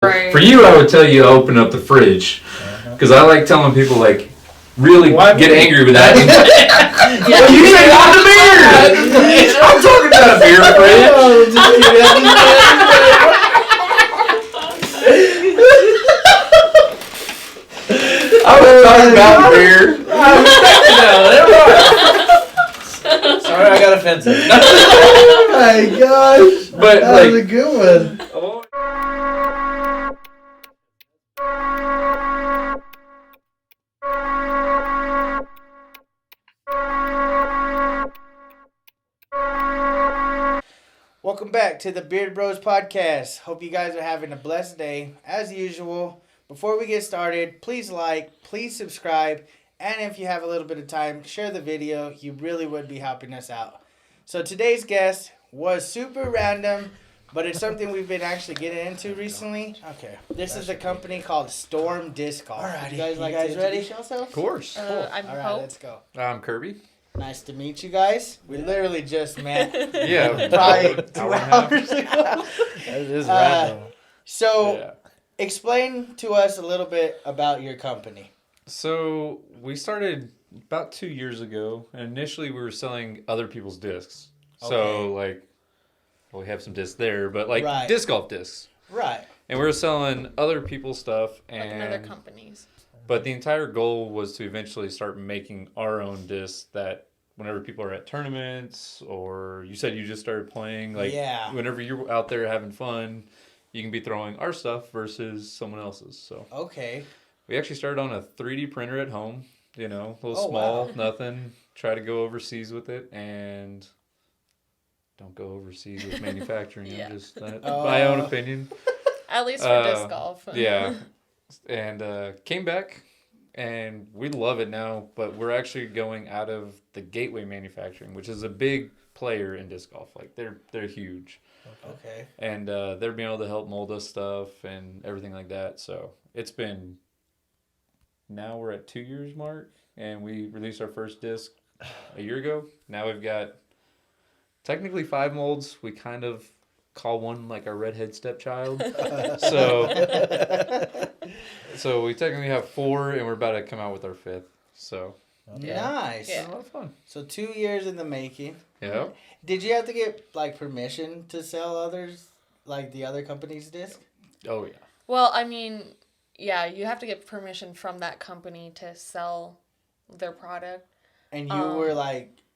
Right. For you, I would tell you to open up the fridge. Because I like telling people, like, really get angry with that. Yeah. You said not the beer! I'm talking about a beer fridge. I was talking about beer. Sorry, I got offensive. Oh my gosh. But, that was a good one. Welcome back to the Beard Bros Podcast. Hope you guys are having a blessed day. As usual, before we get started, please like, please subscribe, and if you have a little bit of time, share the video. You really would be helping us out. So today's guest was super random, but it's something we've been actually getting into recently. Okay. This is a company called Storm Disc Golf. Alright, You guys you like guys to ready? introduce yourself? Of course. I'm All right, Hope. let's go. I'm Kirby. Nice to meet you guys. We literally just met Yeah. probably 2 Hour and a half. hours ago. That is random. So, Yeah. explain to us a little bit about your company. So we started about 2 years ago, and initially we were selling other people's discs. So we have some discs there, but Right. disc golf discs, Right. and we were selling other people's stuff, Like in and other companies. but the entire goal was to eventually start making our own discs that whenever people are at tournaments, or you said you just started playing, Yeah. whenever you're out there having fun, you can be throwing our stuff versus someone else's. So Okay. we actually started on a 3D printer at home, a little Oh, small, wow. nothing. Try to go overseas with it, and don't go overseas with manufacturing. Yeah. Just my own opinion. At least for disc golf. Yeah, and came back, and we love it now. But we're actually going out of the Gateway Manufacturing, which is a big player in disc golf. Like they're huge, Okay. and they're being able to help mold us stuff and everything like that. So it's been. Now we're at 2 years mark, and we released our first disc a year ago. Now we've got technically 5 molds. We kind of call one like our redhead stepchild. So we technically have 4, and we're about to come out with our 5th. So Nice. it's a lot of fun. So 2 years in the making. Yeah. Did you have to get permission to sell others, the other company's disc? Oh yeah. Well, I mean, yeah, you have to get permission from that company to sell their product. And you were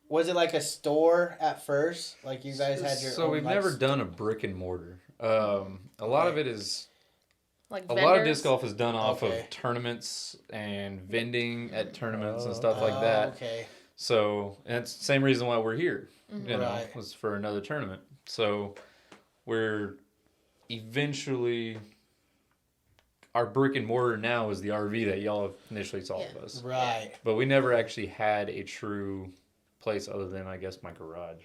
was it like a store at first? Like you guys had your own. So we've never done a brick and mortar. A lot of it is. Like A vendors. lot of disc golf is done off Okay. of tournaments and vending at tournaments and stuff like that. Okay. So, and it's the same reason why we're here, Right. was for another tournament. So, we're eventually, our brick and mortar now is the RV that y'all initially saw of us. Right. But we never actually had a true place other than, I guess, my garage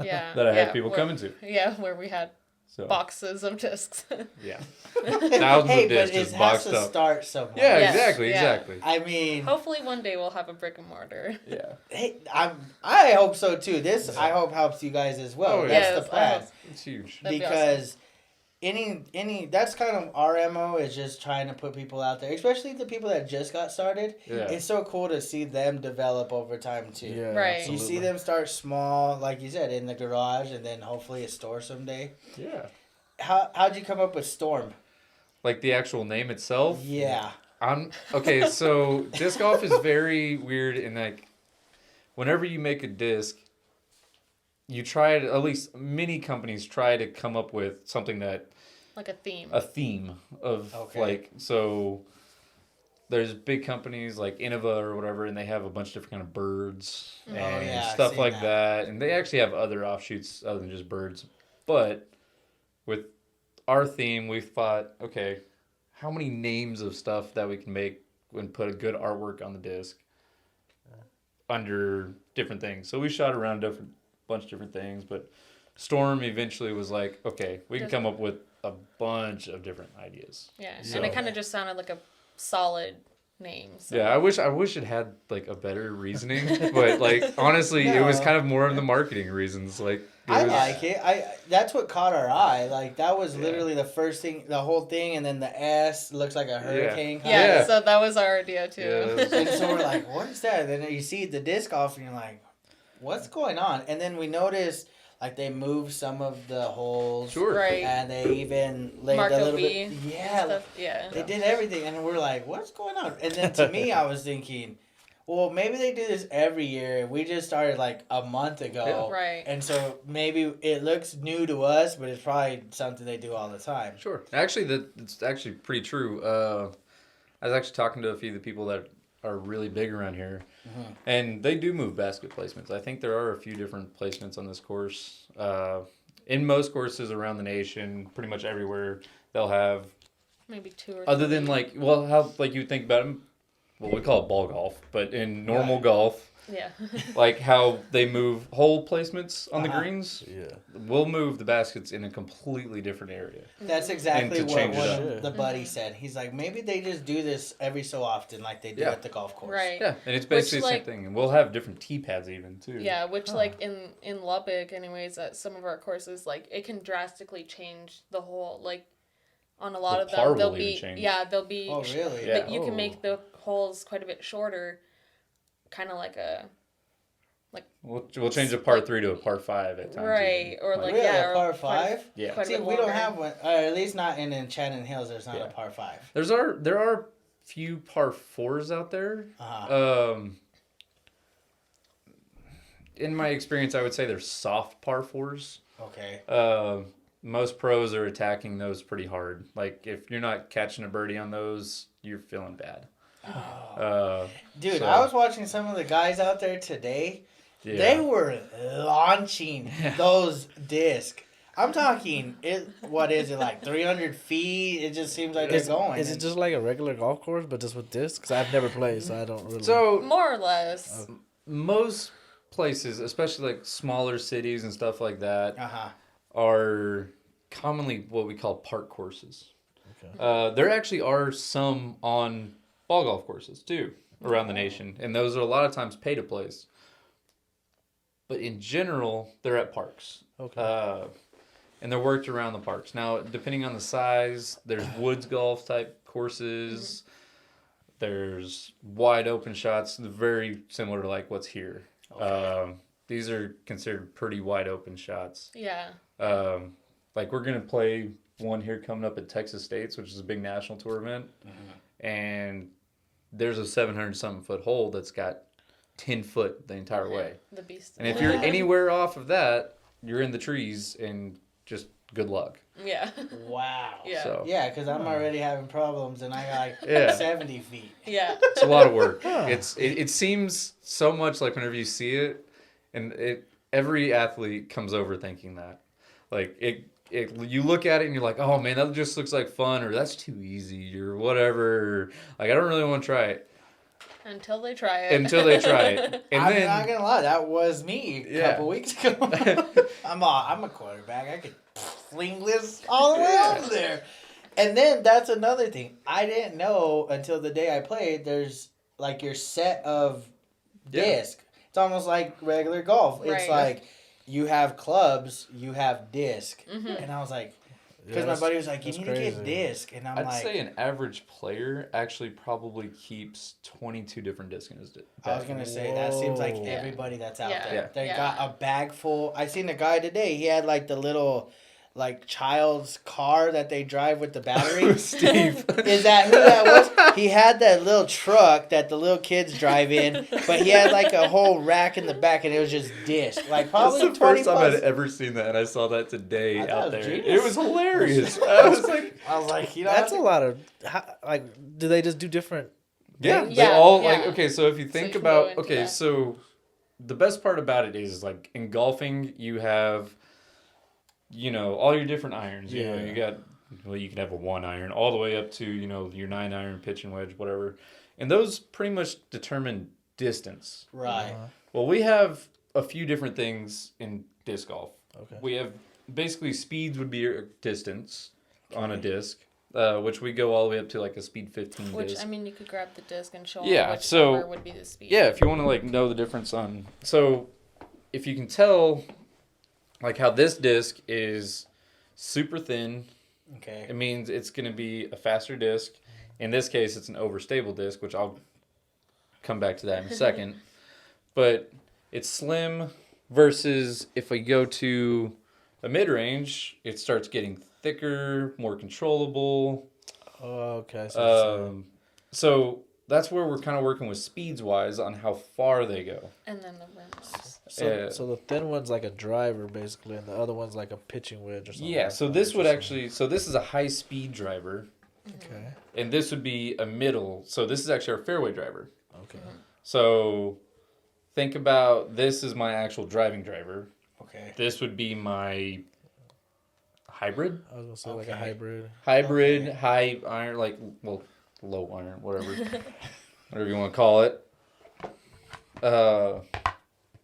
Yeah. that I had yeah, people where- coming to. Yeah, where we had So, boxes of discs. yeah. Thousands Hey, of but discs it just has boxed to up. start somewhere. Yeah, Yes, exactly, yeah. exactly. I mean, Hopefully one day we'll have a brick and mortar. Yeah. hey, I hope so too. This I hope helps you guys as well. Oh, yeah. That's Yes, the plan. It's huge. That'd be Because any that's kind of our MO is just trying to put people out there, especially the people that just got started. Yeah. It's so cool to see them develop over time too. Yeah, Right. You see them start small, like you said, in the garage, and then hopefully a store someday. Yeah. How'd you come up with Storm? Like the actual name itself. Yeah. Okay, so disc golf is very weird in whenever you make a disc, you try to, at least many companies try to come up with something that Like a theme. a theme of Okay. so there's big companies like Innova or whatever, and they have a bunch of different kind of birds and yeah, I've stuff seen like that. that. And they actually have other offshoots other than just birds. But with our theme, we thought, okay, how many names of stuff that we can make and put a good artwork on the disc under different things. So we shot around a bunch of different things, but Storm eventually was like, okay, we can come up with a bunch of different ideas. Yeah, So- and it kind of just sounded like a solid name. So. Yeah, I wish it had like a better reasoning, but like honestly, it was No. kind of more of the marketing reasons. Like I was, like it. That's what caught our eye. Like that was Yeah. literally the first thing, the whole thing, and then the S looks like a hurricane. Yeah, Yeah. so that was our idea too. Yeah, that was- And so we're like, what is that? And then you see the disc golf, and you're like, what's going on? And then we noticed like they moved some of the holes, Sure. Right. and they even laid Mark a a little V bit. and Yeah, stuff. Yeah. they did everything, and we're like, what's going on? And then to me, I was thinking, well, maybe they do this every year. We just started like a month ago. Right. And so maybe it looks new to us, but it's probably something they do all the time. Sure. Actually, it's actually pretty true. I was actually talking to a few of the people that are really big around here, and they do move basket placements. I think there are a few different placements on this course. In most courses around the nation, pretty much everywhere, they'll have, Maybe 2 or 3. other than like, well, how like you think about them, well, we call it ball golf, but in normal Right. golf, Yeah. like how they move hole placements on the Uh-huh. greens, Yeah. we'll move the baskets in a completely different area. That's exactly And to what change it one up. of the buddies said. He's like, maybe they just do this every so often, like they do Yeah. at the golf course. Right. Yeah, and it's basically the like- same thing. And we'll have different tee pads even too. Yeah, which like in Lubbock, anyways, at some of our courses, like it can drastically change the whole like. On a lot The of par them, they'll will be even change. they'll be. Oh, really? Yeah. But you can Oh. make the holes quite a bit shorter, kind of like a We'll change a par 3 to a par 5 at times. right even. or like Really? yeah, A or par quite a- 5? Yeah. quite a See, bit we don't longer. have one, or at least not in Enchanted Hills, there's not Yeah. a par 5. There are few par 4s out there. Uh-huh. In my experience, I would say they're soft par 4s. Okay. Most pros are attacking those pretty hard. Like if you're not catching a birdie on those, you're feeling bad. Dude, so- I was watching some of the guys out there today. Yeah. They were launching those discs. I'm talking, what is it, like 300 feet? It just seems like they're going. Is it just like a regular golf course, but just with discs? Because I've never played, so I don't really. So More or less. most places, especially like smaller cities and stuff like that, Uh-huh. are commonly what we call park courses. Okay. There actually are some on ball golf courses too around the nation, and those are a lot of times pay to plays. But in general, they're at parks. Okay. And they're worked around the parks. Now, depending on the size, there's woods golf type courses. There's wide open shots, very similar to like what's here. Okay. These are considered pretty wide open shots. Yeah. Like we're gonna play one here coming up at Texas States, which is a big national tour event, and there's a 700-something foot hole that's got 10 foot the entire way. The beast. And if you're anywhere off of that, you're in the trees and just good luck. Yeah. Wow. Yeah. So Yeah, because I'm already having problems, and I got like Yeah. 70 feet. Yeah. it's a lot of work. Huh. It seems so much like whenever you see it, and every athlete comes over thinking that, like you look at it and you're like, oh man, that just looks like fun, or that's too easy, or whatever. Like I don't really want to try it Until they try it. until they try it, and I'm then not gonna lie, that was me a Yeah. couple weeks ago. I'm a quarterback. I could fling this all the way over there. And then that's another thing. I didn't know until the day I played. There's like your set of Yeah. disc. It's almost like regular golf. It's Right. like you have clubs, you have disc, Mhm. and I was like, Yeah, because my that's- buddy was like, you that's need to get crazy. disc, and I'm I'd like, say an average player actually probably keeps 22 different discs in his I was bag. gonna say that seems like Whoa. everybody that's out Yeah. there. Yeah. They Yeah. got a bag full. I seen a guy today. He had like the little, like child's car that they drive with the battery. Steve. Is that who that was? He had that little truck that the little kids drive in, but he had like a whole rack in the back, and it was just disc. Like That's probably the 20 first time plus. I'd ever seen that, and I saw that today I thought out it was there. genius. It was hilarious. I was like, I was like, you know, That's a lot of. Like, do they just do different? yeah, things? they Yeah, all yeah. like okay. So if you think you can about go into okay, that. so the best part about it is like in golfing, you have all your different irons. You know, Yeah. you got you can have a 1 iron all the way up to your 9 iron, pitch and wedge, whatever, and those pretty much determine distance. right. Well, we have a few different things in disc golf. Okay. We have basically speeds would be your distance on a disc. which we go all the way up to like a speed 15 Which, disc. I mean, you could grab the disc and show Yeah, them which so- number would be the speed. Yeah, if you want to like know the difference on, so if you can tell, like how this disc is super thin, Okay. it means it's going to be a faster disc. In this case, it's an overstable disc, which I'll come back to that in a second. But it's slim versus if I go to a mid-range, it starts getting thicker, more controllable. Oh, okay. I see what you're saying. So that's where we're kind of working with speeds-wise on how far they go. And then the rims. So the thin one's like a driver basically, and the other one's like a pitching wedge or something. Yeah, like so that, this or would something. actually, so this is a high-speed driver, Okay. and this would be a middle. So this is actually our fairway driver. Okay. So think about this is my actual driving driver. Okay. This would be my hybrid. I was gonna say like a Okay. hybrid. Hybrid, Okay. high iron, like, well, low iron, whatever. Whatever you want to call it.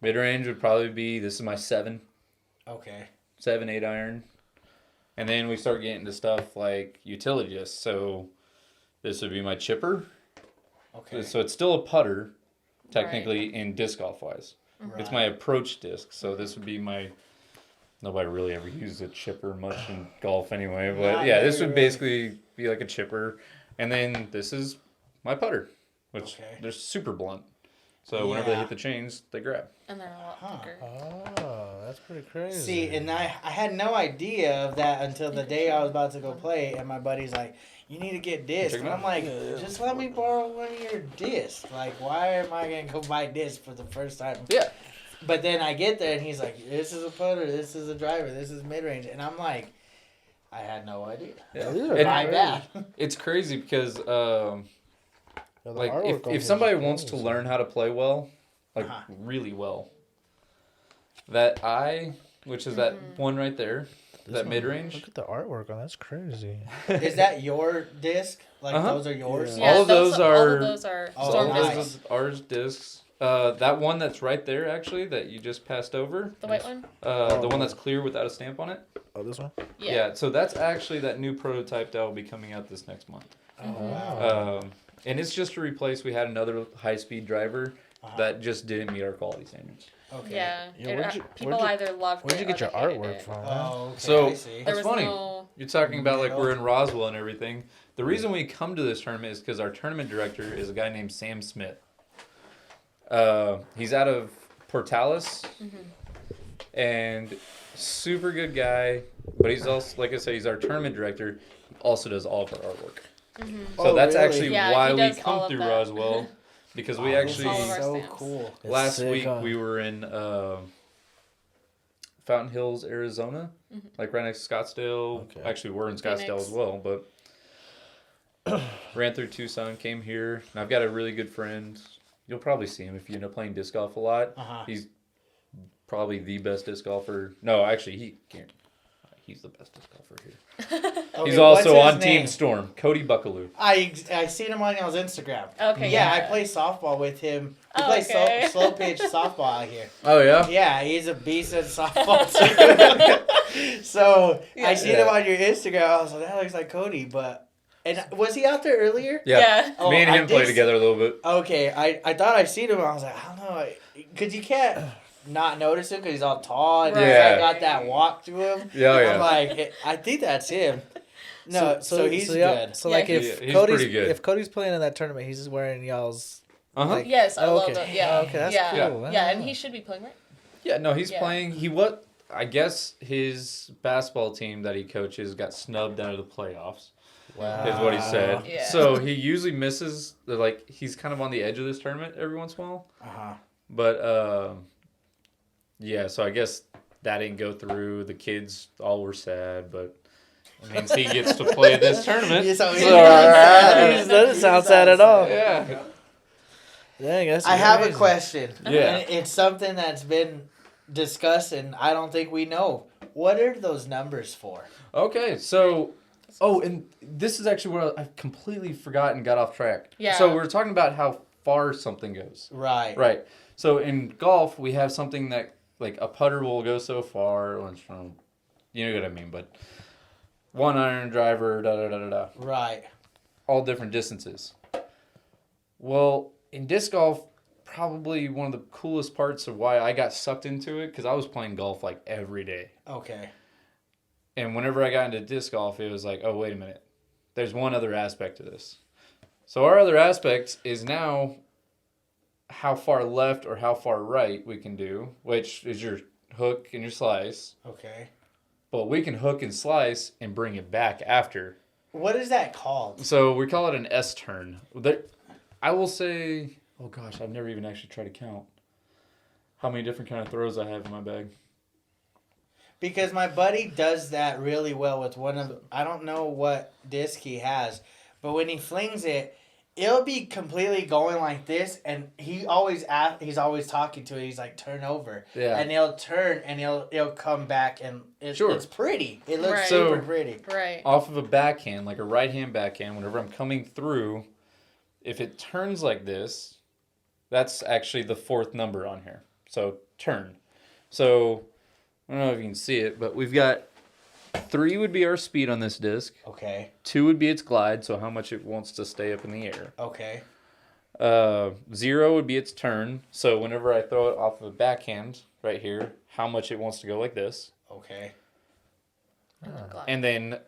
Mid-range would probably be, this is my 7, Okay. 8 iron. And then we start getting to stuff like utility discs. So this would be my chipper. Okay. So it's still a putter, technically, in disc golf wise. Right. It's my approach disc. So this would be my. Nobody really ever uses a chipper much in golf anyway. But Not yeah, this very, would really. basically be like a chipper. And then this is my putter, which Okay. they're super blunt. So whenever they Yeah. hit the chains, they grab. And they're a lot Huh. thicker. Oh, that's pretty crazy. See, and I had no idea of that until the day I was about to go play, and my buddy's like, "You need to get discs," Check it and I'm out. like, Yeah. "Just let me borrow one of your discs. Like, why am I gonna go buy discs for the first time?" Yeah. But then I get there, and he's like, "This is a putter. This is a driver. This is mid range," and I'm like, "I had no idea." Yeah, Yeah. these are And My crazy. bad. it's crazy because Yeah, the like artwork on if these somebody is wants to crazy. learn how to play well, like Uh-huh. really well, that eye, which is that one right there, This that one- mid range. Look at the artwork on that's crazy. Is that your disc? Like Uh-huh. those are yours? Yeah. All of those all are- of those are Oh, storm nice. discs. Ours discs. That one that's right there, actually, that you just passed over. The white one? The one that's clear without a stamp on it. Oh, this one? Yeah. So that's actually that new prototype that will be coming out this next month. Oh, wow. And it's just to replace. We had another high-speed driver Uh-huh. that just didn't meet our quality standards. Okay. Yeah. Yeah, where'd you- People where'd you- either loved Where'd it you get or your they hated artwork it. from? Oh, okay. So- I see. There That's was funny. no... You're talking about like No. we're in Roswell and everything. The reason we come to this tournament is because our tournament director is a guy named Sam Smith. He's out of Portales, and super good guy. But he's also, like I said, he's our tournament director. He also does all of our artwork. So Oh, that's really? actually Yeah, why he we does all come of through that. Roswell, because we Wow, actually All of our so stamps. cool. It's last sick, week huh? we were in Fountain Hills, Arizona, like right next to Scottsdale. Okay. Actually, we're in Scottsdale Phoenix. as well, but ran through Tucson, came here, and I've got a really good friend. You'll probably see him if you end up playing disc golf a lot. Uh-huh. He's probably the best disc golfer. No, actually, he can't. He's the best disc golfer here. Okay, He's also what's on his Team name? Storm, Cody Buckaloo. I seen him on his Instagram. Okay, Yeah, I yeah. play softball with him. We Oh, play okay. slow pitch softball out here. Oh yeah. Yeah, he's a beast at softball too. So I seen him Yeah. on your Instagram. I was like, that looks like Cody. But and was he out there earlier? Yeah. Oh, Me and I him play did together a little bit. Okay, I thought I seen him. I was like, I don't know, because you can't not notice him because he's all tall and he's Yeah. like, got that walk to him. Yeah, I'm yeah. like, I think that's him. No, so he's yeah, good. So Yeah, like he's if pretty Cody's good. if Cody's playing in that tournament, he's just wearing y'all's. Uh huh. Like- Yes, I Oh, love okay. it. Yeah. Oh, okay, that's yeah. cool. Yeah, and Ah. he should be playing, right? Yeah, no, he's Yeah. playing. I guess his basketball team that he coaches got snubbed out of the playoffs, Wow. is what he said. Yeah. So he usually misses, like, he's kind of on the edge of this tournament every once in a while. Uh-huh. But, yeah, so I guess that didn't go through. The kids all were sad, but it means he gets to play this tournament. He's so- So, he's that doesn't sound sad at all. Yeah. Dang, that's I have a crazy. question. Yeah. And it's something that's been discussed, and I don't think we know. What are those numbers for? Okay, so... Oh, and this is actually where I completely forgot and got off track. Yeah. So we're talking about how far something goes. Right. Right. So in golf, we have something that, like, a putter will go so far. You know what I mean, but 1 iron driver, da da da da da. Right. All different distances. Well, in disc golf, probably one of the coolest parts of why I got sucked into it, because I was playing golf like every day. Okay. And whenever I got into disc golf, it was like, oh, wait a minute. There's one other aspect to this. So our other aspect is now how far left or how far right we can do, which is your hook and your slice. Okay. But we can hook and slice and bring it back after. What is that called? So we call it an S turn. I will say, oh gosh, I've never even actually tried to count how many different kind of throws I have in my bag. Because my buddy does that really well with one of, I don't know what disc he has, but when he flings it, it'll be completely going like this, and he's always talking to it. He's like, turn over. Yeah. And he'll turn, and he'll come back, and it's pretty. It looks Right. super pretty. Right. Off of a backhand, like a right hand backhand, whenever I'm coming through, if it turns like this, that's actually the 4th number on here. So turn. So I don't know if you can see it, but we've got 3 would be our speed on this disc. Okay. 2 would be its glide, so how much it wants to stay up in the air. Okay. 0 would be its turn. So whenever I throw it off of a backhand right here, how much it wants to go like this. Okay. And then,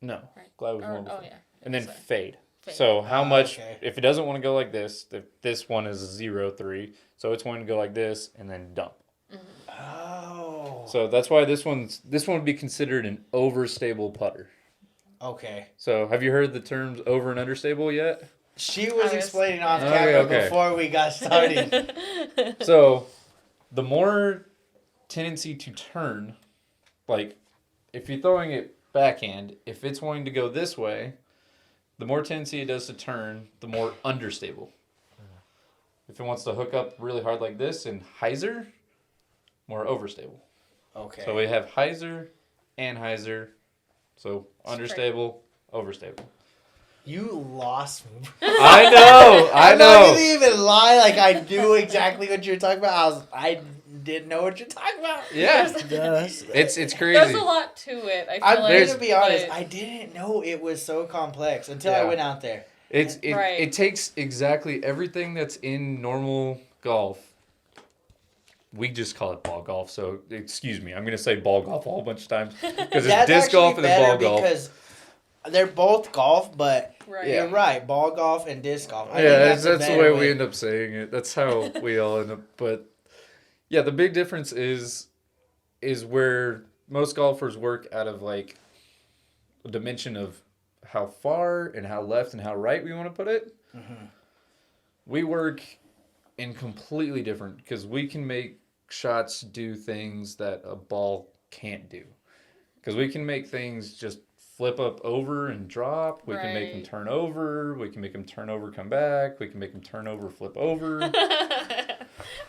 no, Right. glide was Or- one before. oh, yeah. And then Sorry. fade. Fade. So how much, okay. if it doesn't want to go like this, this one is 0, 3. So it's going to go like this and then dump. Oh. So that's why this one would be considered an overstable putter. Okay. So have you heard the terms over and understable yet? She was I was- explaining off Okay, camera okay. before we got started. So the more tendency to turn, like if you're throwing it backhand, if it's wanting to go this way, the more tendency it does to turn, the more understable. If it wants to hook up really hard like this in hyzer, more overstable. Okay. So we have hyzer and hyzer. So understable, overstable. You lost me. I know. I'm not gonna even lie. Like I knew exactly what you were talking about. I didn't know what you're talking about. Yeah. Yes. It's There's crazy. a lot to it. I feel I'm like, gonna be honest. but- I didn't know it was so complex until I Yeah. went out there. Right. It takes exactly everything that's in normal golf. We just call it ball golf, so excuse me. I'm gonna say ball golf a whole bunch of times because it's That's disc golf and actually then ball better golf. because they're both golf, but Right. you're right. Ball golf and disc golf. I think Yeah, a that's the better way we end up saying it. That's how we all end up. But yeah, the big difference is where most golfers work out of like a dimension of how far and how left and how right we want to put it. Mm-hmm. We work in completely different because we can make shots do things that a ball can't do. Because we can make things just flip up over and drop. We can make them Right. turn over. We can make them turn over, come back. We can make them turn over, flip over. I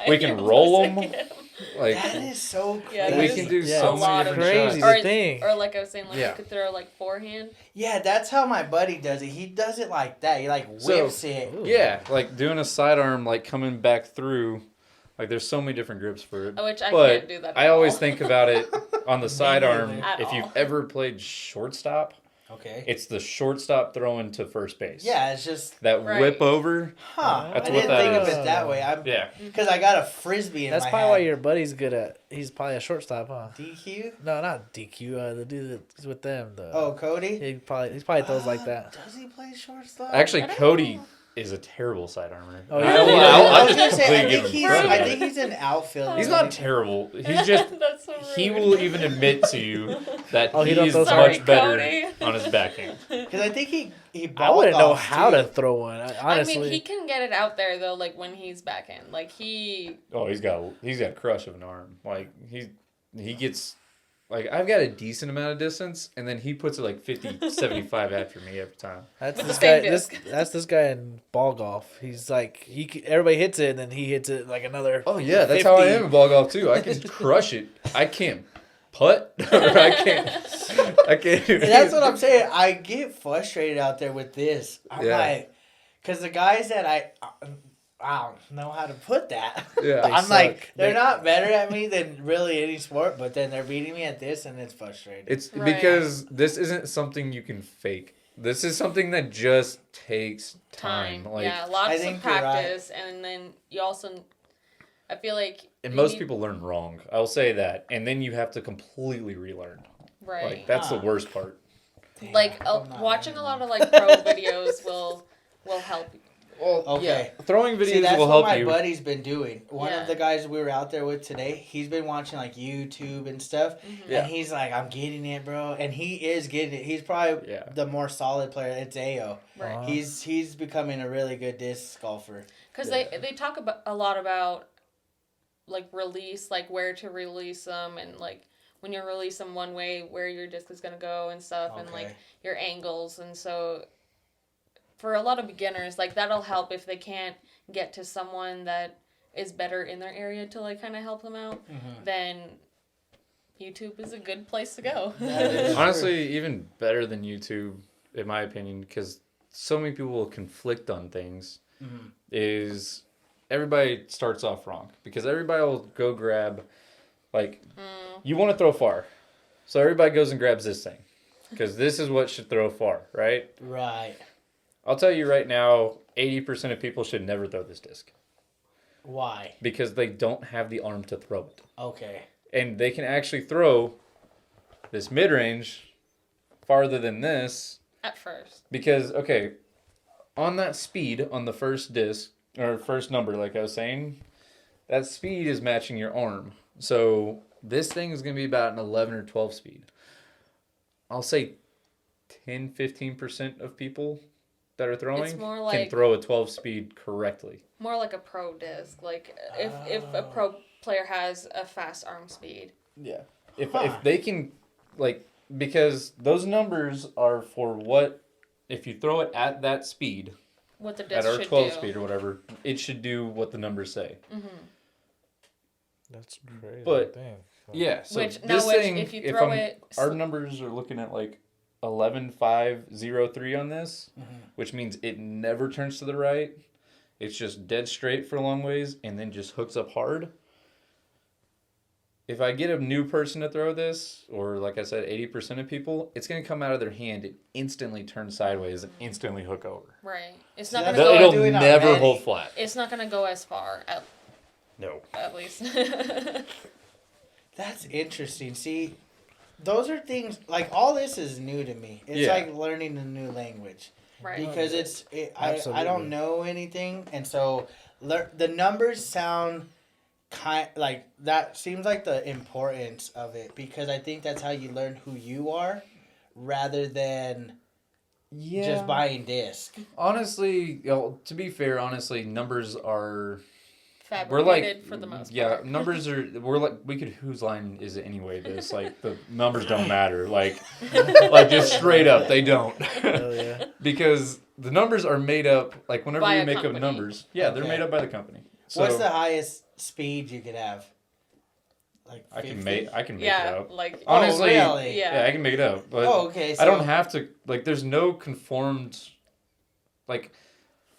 We can feel roll the 'em. second. Like That is so crazy. Yeah, we that can is do yeah, so a many lot different of crazy. shots. The thing. Or like I was saying, like Yeah. you could throw like forehand. Yeah, that's how my buddy does it. He does it like that. He like So- whips it. Ooh. Yeah, like doing a sidearm, like coming back through. Like there's so many different grips for it. Which I But can't do that. At I always all. think about it on the sidearm. neither. At If you've all. ever played shortstop, Okay. it's the shortstop throwing to first base. Yeah, it's just That Right. whip over. huh. That's I what didn't that think of is. it that way. I'm Yeah. because I got a frisbee in That's my probably hand. why your buddy's good at. He's probably a shortstop, huh? DQ. No, not DQ. The dude that's with them. Oh, Cody. He probably throws like that. Does he play shortstop? Actually, I don't Cody know. is a terrible sidearmer. Oh, I, yeah? will- Yeah. I'll- I I'll was just gonna say, I completely think give him he's. credit. I think he's an outfielder. He's not terrible. He's just That's so rude. he will even admit to you that Oh, he he don't is throw much Sorry, better Cody. on his backhand. Because I think he I wouldn't know golfs, how too. to throw one. Honestly, I mean, he can get it out there though, like when he's backhand. Like Oh, he's got a crush of an arm. Like he gets like I've got a decent amount of distance, and then he puts it like 50, 75 after me every time. that's With this the same guy. disc. That's this guy in ball golf. He's like everybody hits it, and then he hits it like another. Oh yeah, that's how I 50. am in ball golf too. I can crush it. I can't putt or I can't. And that's what I'm saying. I get frustrated out there with this. I'm Yeah. like, because the guys that I don't know how to put that. Yeah. They I'm suck. like, they're They- not better at me than really any sport, but then they're beating me at this, and it's frustrating. It's Right. because this isn't something you can fake. This is something that just takes time. Like, yeah, I lots think of you're right. practice, and then you also, I feel like, and you most need- people learn wrong. I'll say that, and then you have to completely relearn. right? Like that's the Ah. worst part. Damn, Like I'm not watching a learning. lot of like pro videos will help. Well, Okay. throwing videos See, that's will what help my you. buddy's been doing. One Yeah. of the guys we were out there with today, he's been watching like YouTube and stuff, Yeah. and he's like, "I'm getting it, bro," and he is getting it. He's probably Yeah. the more solid player. It's Ao. Right. Uh-huh. He's becoming a really good disc golfer. Because Yeah. they talk about a lot about like release, like where to release them, and like when you release them one way, where your disc is gonna go and stuff, and like Okay. your angles. And so for a lot of beginners, like that'll help if they can't get to someone that is better in their area to like kind of help them out. Mhm. Then YouTube is a good place to go. That is- Honestly, even better than YouTube, in my opinion, because so many people will conflict on things. Mhm. Is everybody starts off wrong because everybody will go grab, like, you want to throw far, so everybody goes and grabs this thing because this is what should throw far, right? Right. I'll tell you right now, 80% of people should never throw this disc Why? because they don't have the arm to throw it. Okay. And they can actually throw this mid-range farther than this At first. because, okay, on that speed on the first disc, or first number, like I was saying, that speed is matching your arm. So this thing is going to be about an 11 or 12 speed. I'll say 10-15% of people that are throwing It's more can like- throw a 12 speed correctly. More like a pro disc. Like if a pro player has a fast arm speed. Yeah. If Huh. they can, like, because those numbers are for what, if you throw it at that speed, What the at disc our should 12 do. speed or whatever, it should do what the numbers say. That's crazy. But- Damn. Yeah. So Which this now, thing, if you throw it, our numbers are looking at like 11.503 on this, Mm-hmm. which means it never turns to the right. It's just dead straight for a long ways and then just hooks up hard. If I get a new person to throw this, or like I said, 80% of people, it's going to come out of their hand and instantly turn sideways and instantly hook over. right, it's So not that's gonna what go. I'm It'll doing never already. hold flat. It's not gonna go as far. No. At least. That's interesting. See, those are things like all this is new to me. It's Yeah. like learning a new language Right. because I Absolutely. don't know anything, and so the numbers sound kind like that. Seems like the importance of it because I think that's how you learn who you are, rather than just buying disc. Honestly, you know, to be fair, honestly, numbers are... We're Fabricated like, for the most yeah, part. numbers are. We're like, we could. Whose line is it anyway? This like the numbers don't matter. Like just straight up, they don't. Hell yeah. Because the numbers are made up. Like whenever By we a make up company. numbers, yeah, they're Okay. made up by the company. So What's the highest speed you could have? Like I can 50? make. I can make it Yeah, up. like Honestly, oh, really? yeah. Yeah, I can make it up. But Oh, okay. So I don't have to. Like, there's no conformed. Like,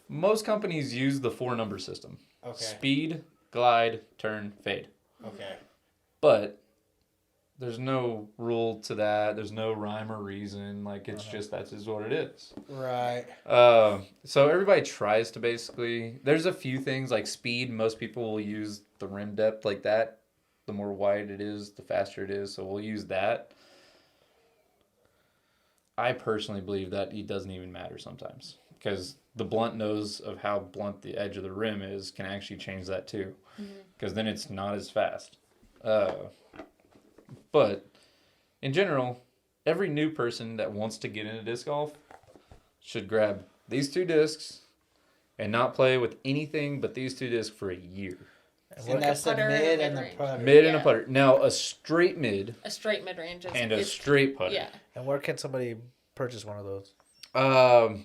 most companies use the 4-number system: Okay. speed, glide, turn, fade. Okay. But there's no rule to that. There's no rhyme or reason. Like, it's just that's just what it is. Right. So everybody tries to basically. There's a few things like speed. Most people will use the rim depth like that. The more wide it is, the faster it is. So we'll use that. I personally believe that it doesn't even matter sometimes because the blunt nose of how blunt the edge of the rim is can actually change that too, because then it's not as fast. But in general, every new person that wants to get into disc golf should grab these 2 discs and not play with anything but these 2 discs for a year. And that's the putter and a mid and the mid-range. putter. Mid and a Yeah. putter. Now a straight mid a straight mid range and a is straight putter. yeah. And where can somebody purchase one of those? Well,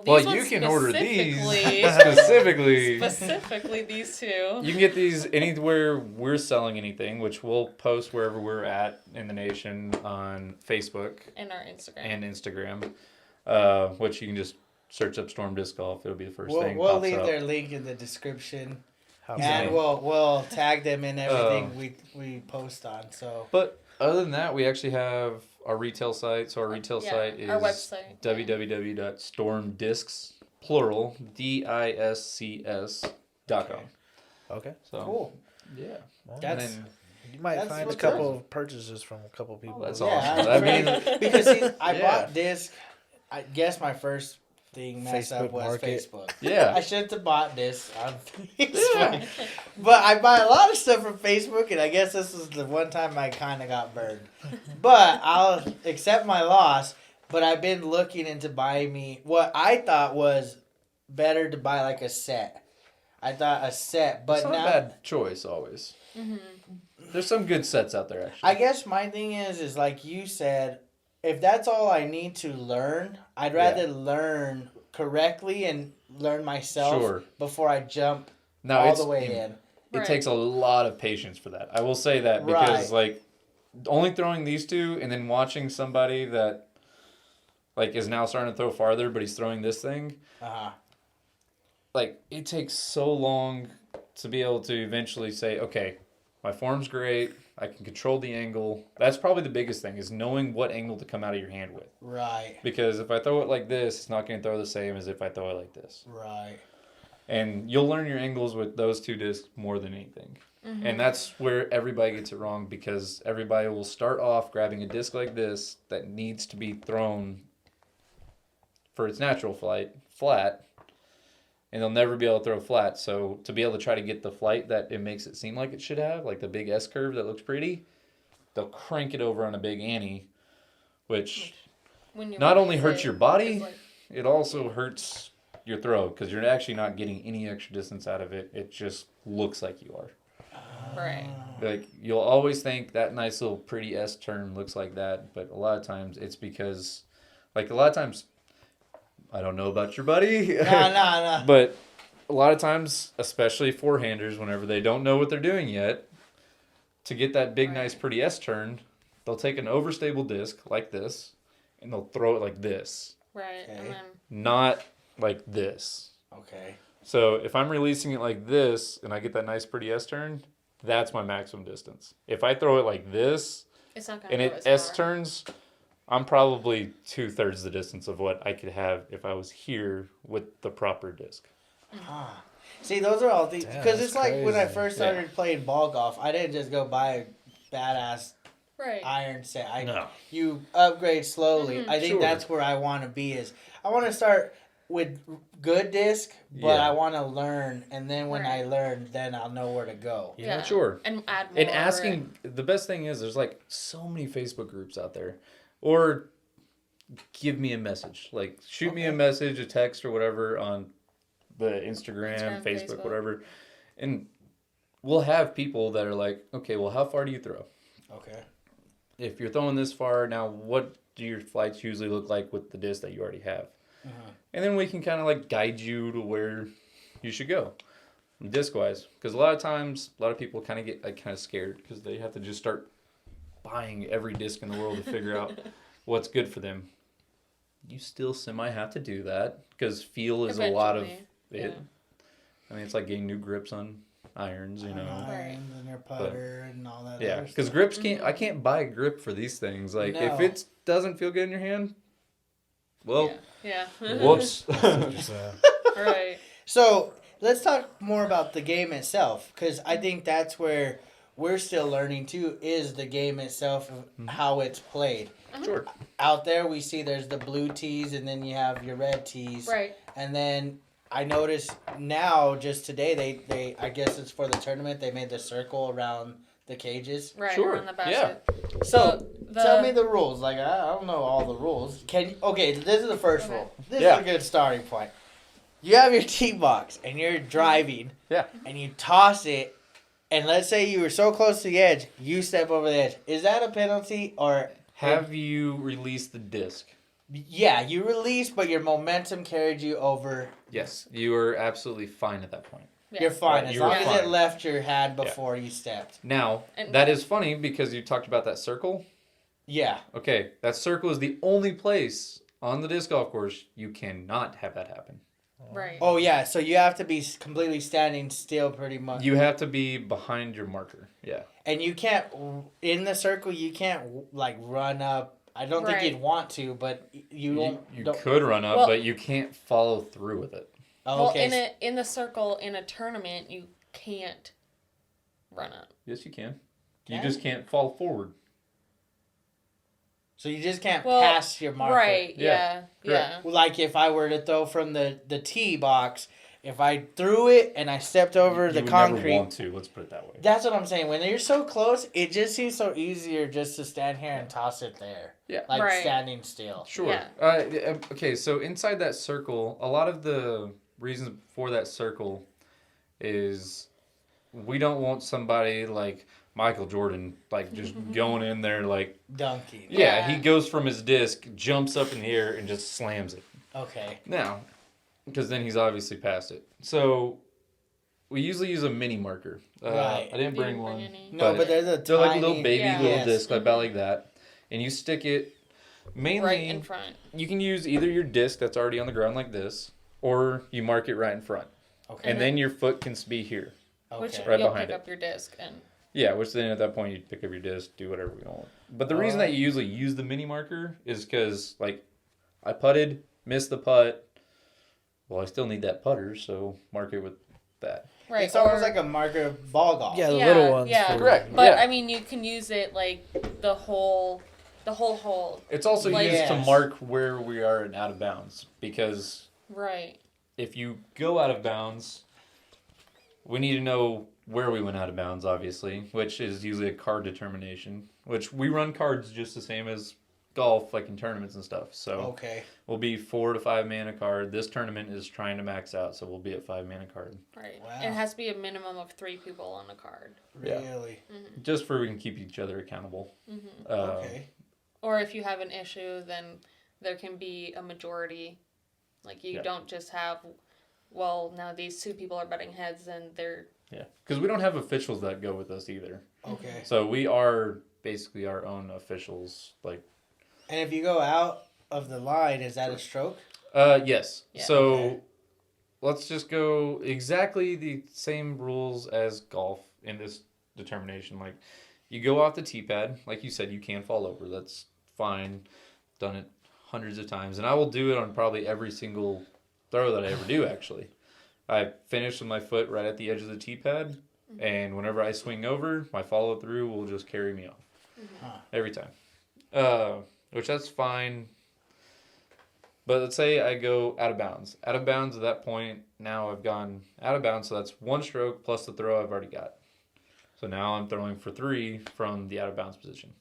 these Well, ones you can order these specifically- specifically. specifically these two. You can get these anywhere we're selling anything, which we'll post wherever we're at in the nation on Facebook And our Instagram. and Instagram, which you can just search up Storm Disc Golf. It'll be the 1st thing. We'll pops leave up. their link in the description, How and Easily. we'll tag them in everything we post on. So But other than that, we actually have our retail site. So our retail site is our website. www.stormdiscs, plural, discs.com. Okay. So, cool. yeah. That's And then, You might That's find a what's couple up. of purchases from a couple of people. That's yeah, awesome. I I mean, because see, I Yeah. bought disc. I guess my first thing messed up Facebook was Market. Facebook. yeah. I shouldn't have bought this on Facebook. But I buy a lot of stuff from Facebook, and I guess this is the one time I kind of got burned. But I'll accept my loss. But I've been looking into buying me what I thought was better to buy like a set. I thought a set, but It's not now a bad choice always. Mm-hmm. There's some good sets out there, actually. I guess my thing is like you said, if that's all I need to learn, I'd rather learn correctly and learn myself Sure. before I jump Now, all it's, the way in. It Right. takes a lot of patience for that. I will say that because, like, only throwing these two and then watching somebody that, like, is now starting to throw farther, but he's throwing this thing, Uh-huh. like, it takes so long to be able to eventually say, okay, my form's great. I can control the angle. That's probably the biggest thing, is knowing what angle to come out of your hand with. Right, Because if I throw it like this, it's not going to throw the same as if I throw it like this. right. And you'll learn your angles with those two discs more than anything. Mm-hmm. And that's where everybody gets it wrong, because everybody will start off grabbing a disc like this that needs to be thrown for its natural flight flat, and they'll never be able to throw flat. So to be able to try to get the flight that it makes it seem like it should have, like the big S curve that looks pretty, they'll crank it over on a big Annie, which When you not only release hurts it, your body, it's like- it also hurts your throw, because you're actually not getting any extra distance out of it. It just looks like you are. right. Like, you'll always think that nice little pretty S turn looks like that, but a lot of times it's because, like, a lot of times, I don't know about your buddy, No. but a lot of times, especially forehanders, whenever they don't know what they're doing yet, to get that big, nice, pretty S turn, they'll take an overstable disc like this, and they'll throw it like this, Right. Okay. And then not like this. Okay. So if I'm releasing it like this, and I get that nice, pretty S turn, that's my maximum distance. If I throw it like this, it's not gonna and go it as S far. turns, I'm probably 2/3 the distance of what I could have if I was here with the proper disc. Ah. See, those are all things. Damn, Because that's it's like when I crazy. first started playing ball golf, I didn't just go buy a badass Right. iron set. No. You upgrade slowly. Mhm. I think Sure. that's where I want to be. Is I want to start with good disc, but Yeah. I want to learn, and then when I Right. learn, then I'll know where to go. Yeah. Sure. And add more. And asking, the best thing is there's like so many Facebook groups out there. Or give me a message. Like, shoot me a Okay. message, a text, or whatever on the Instagram, Instagram, Facebook, Facebook. whatever. And we'll have people that are like, okay, well, how far do you throw? Okay. If you're throwing this far, now what do your flights usually look like with the disc that you already have? Uh-huh. And then we can kind of like guide you to where you should go, disc wise. Because a lot of times, a lot of people kind of get like kind of scared because they have to just start buying every disc in the world to figure out what's good for them. You still semi have to do that because feel is a lot of Eventually, it. yeah. I mean, it's like getting new grips on irons, you know. Irons and your putter and all that. Yeah, other because stuff. grips can't. I can't buy a grip for these things. Like if No. it doesn't feel good in your hand, well, Yeah. whoops. Just, Right. So let's talk more about the game itself, because I think that's where we're still learning too. Is the game itself, of how it's played. Sure. Out there, we see there's the blue tees, and then you have your red tees, Right. and then I noticed now, just today, they I guess it's for the tournament. They made the circle around the cages. Right. Sure, Around the basket. So the, tell me the rules. Like I don't know all the rules. Okay, this is the first Okay. rule. This Yeah. is a good starting point. You have your tee box and you're driving. Yeah. And you toss it, and let's say you were so close to the edge, you step over the edge. Is that a penalty or? Have you released the disc? Yeah, you release, but your momentum carried you over. Yes, you are absolutely fine at that point. Yeah. You're fine Right, as you're long as it fine. left your hand before you stepped. Now, And- that is funny because you talked about that circle. Yeah. Okay, that circle is the only place On the disc golf course, you cannot have that happen. Right. Oh yeah, so you have to be completely standing still, pretty much. You have to be behind your marker. Yeah. And you can't in the circle. You can't like run up. I don't think Right. you'd want to, but you don't. You don't could run up, Well- but you can't follow through with it. Oh, Well, okay. in the circle in a tournament, you can't run up. Yes, you can. You Can? just can't fall forward. So you just can't Well, pass your marker. Right. Yeah. Yeah. Like if I were to throw from the tee box, if I threw it and I stepped over You the would concrete. never want to. Let's put it that way. That's what I'm saying. When you're so close, it just seems so easier just to stand here and toss it there. Yeah. Like Right. standing still. Sure. Yeah. Okay, so inside that circle, a lot of the reasons for that circle is we don't want somebody like Michael Jordan, like just going in there like, Dunking. yeah, Yeah. he goes from his disc, jumps up in the air, and just slams it. Okay. Now, because then he's obviously past it. So we usually use a mini marker. Right. I didn't bring Didn't one. bring any. No, but there's a They're like tiny- little baby Yeah. little Yes. disc, like about like that. And you stick it mainly Right in front. you can use either your disc that's already on the ground like this, or you mark it right in front. Okay. And then your foot can be here. Which Okay. Right you'll behind pick it. up your disc and Yeah, which then at that point you pick up your disc, do whatever you want. But the reason that you usually use the mini marker is because, like, I putted, missed the putt. Well, I still need that putter, so mark it with that. right. It's almost like a marker of ball golf. Yeah, the Yeah, little ones. yeah. for- Correct. But Yeah. I mean, you can use it like the whole hole. It's also Like- used to Yes. mark where we are in out of bounds, because Right. if you go out of bounds, we need to know where we went out of bounds, obviously, which is usually a card determination, which we run cards just the same as golf, like in tournaments and stuff. So Okay. we'll be 4 to 5 man a card. This tournament is trying to max out, so we'll be at 5 man a card. Right. Wow. It has to be a minimum of 3 people on a card. Yeah. Really? Just for we can keep each other accountable. Okay. Or if you have an issue, then there can be a majority. Like you Yeah. don't just have, well, now these 2 people are butting heads and they're Yeah, because we don't have officials that go with us either. Okay. So we are basically our own officials. Like, And if you go out of the line, is that a stroke? yes. Yeah. So Okay. let's just go exactly the same rules as golf in this determination. Like, you go off the tee pad, like you said, you can fall over. That's fine. Done it hundreds of times, and I will do it on probably every single throw that I ever do. Actually, I finish with my foot right at the edge of the tee pad, and whenever I swing over, my follow through will just carry me off every time. Which that's fine. But let's say I go out of bounds. Out of bounds at that point, now I've gone out of bounds, so that's 1 stroke plus the throw I've already got. So now I'm throwing for 3 from the out of bounds position.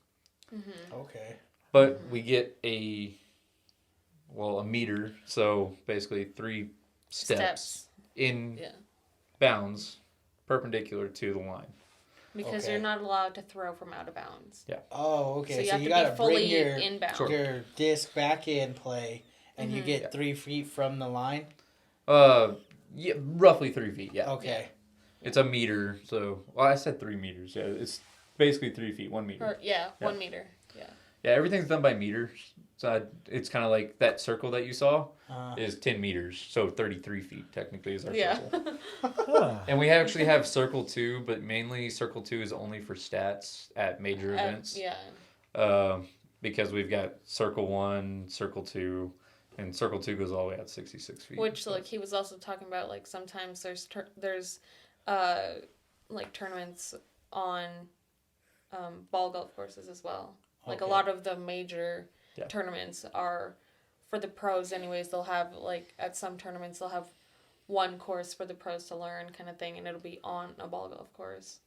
Okay. But we get a meter, so basically 3 steps in Yeah. bounds perpendicular to the line. Because Okay. you're not allowed to throw from out of bounds. Oh, okay. So you So have you to gotta be fully bring your inbound. your disc back in play, and you get Yeah. 3 feet from the line. Yeah, roughly 3 feet, yeah. Okay. It's a meter, so, well, I said 3 meters. Yeah, it's basically 3 feet, 1 meter. Or, yeah, 1 meter. Yeah. Yeah, everything's done by meters. So it's kind of like that circle that you saw Uh, is 10 meters. So 33 feet technically is our Yeah. circle. Huh. And we actually have circle 2, but mainly circle 2 is only for stats at major events. Yeah. Because we've got circle 1, circle 2, and circle 2 goes all the way out 66 feet. Which, like, he was also talking about, like, sometimes there's like, tournaments on ball golf courses as well. Like, Okay. a lot of the major Yeah. tournaments are, for the pros anyways, they'll have, like, at some tournaments, they'll have 1 course for the pros to learn kind of thing, and it'll be on a ball golf course.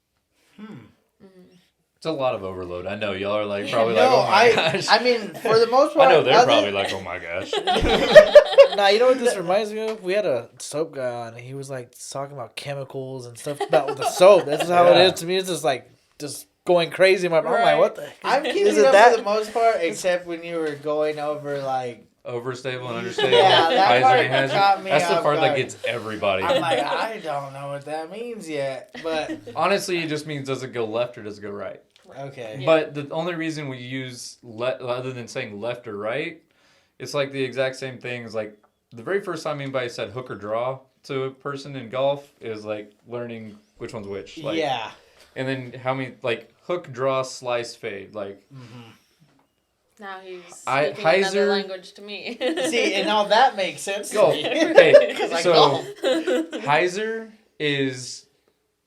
It's a lot of overload. I know y'all are like probably no, like, oh my gosh. I mean, for the most part, I know they're other- probably like, oh my gosh. Nah, you know what this reminds me of? We had a soap guy on, and he was like talking about chemicals and stuff about the soap. That's how Yeah. it is to me. It's just like just going crazy. I'm Right. like, what the heck? I'm keeping Is it up that? for the most part, except when you were going over like. Overstable and understable. Yeah, that Kaiser part and Hazard. caught me That's the off part that guard. gets everybody. I'm like, I don't know what that means yet, but Honestly, it just means does it go left or does it go right? okay. Yeah. But the only reason we use other than saying left or right it's like the exact same thing as like the very first time anybody said hook or draw to a person in golf is like learning which one's which. Like, yeah. and then how many like hook, draw, slice, fade. Like Now he's I- speaking another Heiser- language to me. See, and all that makes sense to Go. me. Okay, 'Cause I so golf. Heiser is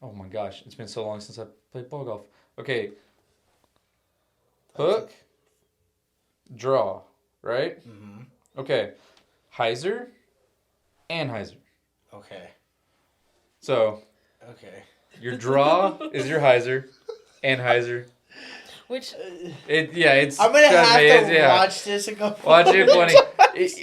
oh my gosh, it's been so long since I played ball golf. Okay. Hook, draw, right? Mm-hmm. Okay. Heiser and Heiser. Okay. So Okay. your draw is your Heiser and Heiser. Which It's I'm gonna trust have me, to it's- yeah. watch this a couple. Watch it more plenty. times.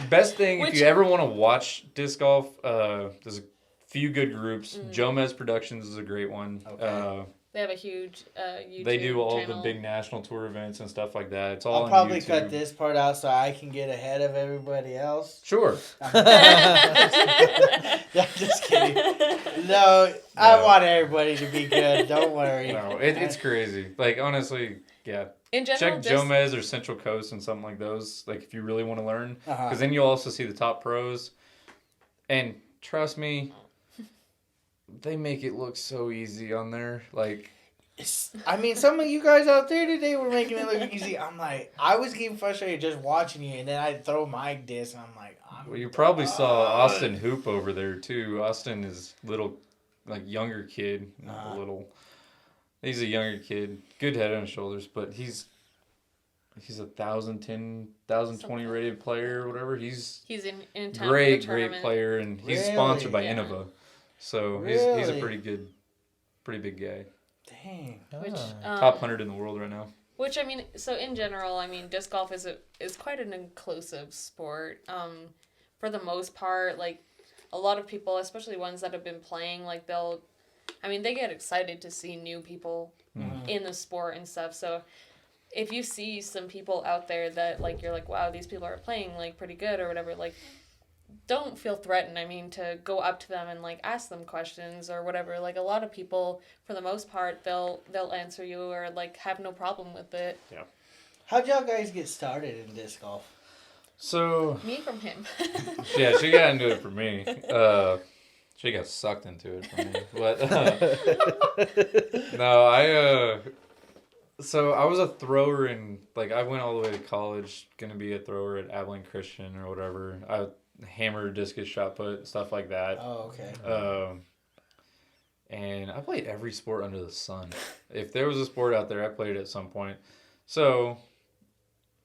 Best thing if Which- you ever want to watch disc golf, there's a few good groups. Jomez Productions is a great one. Okay. they have a huge YouTube They do all channel. the big national tour events and stuff like that. It's all I'll on probably YouTube. cut this part out so I can get ahead of everybody else. Sure. I'm just kidding. No, I No. want everybody to be good. Don't worry. No, it's crazy. Like honestly, yeah. In general, Check just Jomez or Central Coast and something like those. Like if you really want to learn, Uh-huh. because then you'll also see the top pros. And trust me, they make it look so easy on there. Like I mean, some of you guys out there today were making it look easy. I'm like, I was getting frustrated just watching you, and then I'd throw my disc, and I'm like, well, you probably saw Austin Hoop over there too. Austin is little, like younger kid, not a little. He's a younger kid, good head on his shoulders, but he's a 1,020 rated player or whatever. He's in time great, for the tournament. player, and he's Really? sponsored by Yeah. Innova, so he's a Really? pretty big guy. dang. Which, Top 100 in the world right now. Which I mean, so in general, I mean, disc golf is quite an inclusive sport. For the most part, like a lot of people, especially ones that have been playing, like they get excited to see new people in the sport and stuff. So if you see some people out there that like you're like, wow, these people are playing like pretty good or whatever, like don't feel threatened. I mean, to go up to them and like ask them questions or whatever. Like a lot of people, for the most part, they'll answer you or like have no problem with it. How'd y'all guys get started in disc golf? So Me from him. yeah, she got into it for me. She got sucked into it for me. But no, so I was a thrower in like I went all the way to college, gonna be a thrower at Abilene Christian or whatever. I hammer, discus, shot put, stuff like that. Oh, okay. And I played every sport under the sun. If there was a sport out there, I played it at some point. So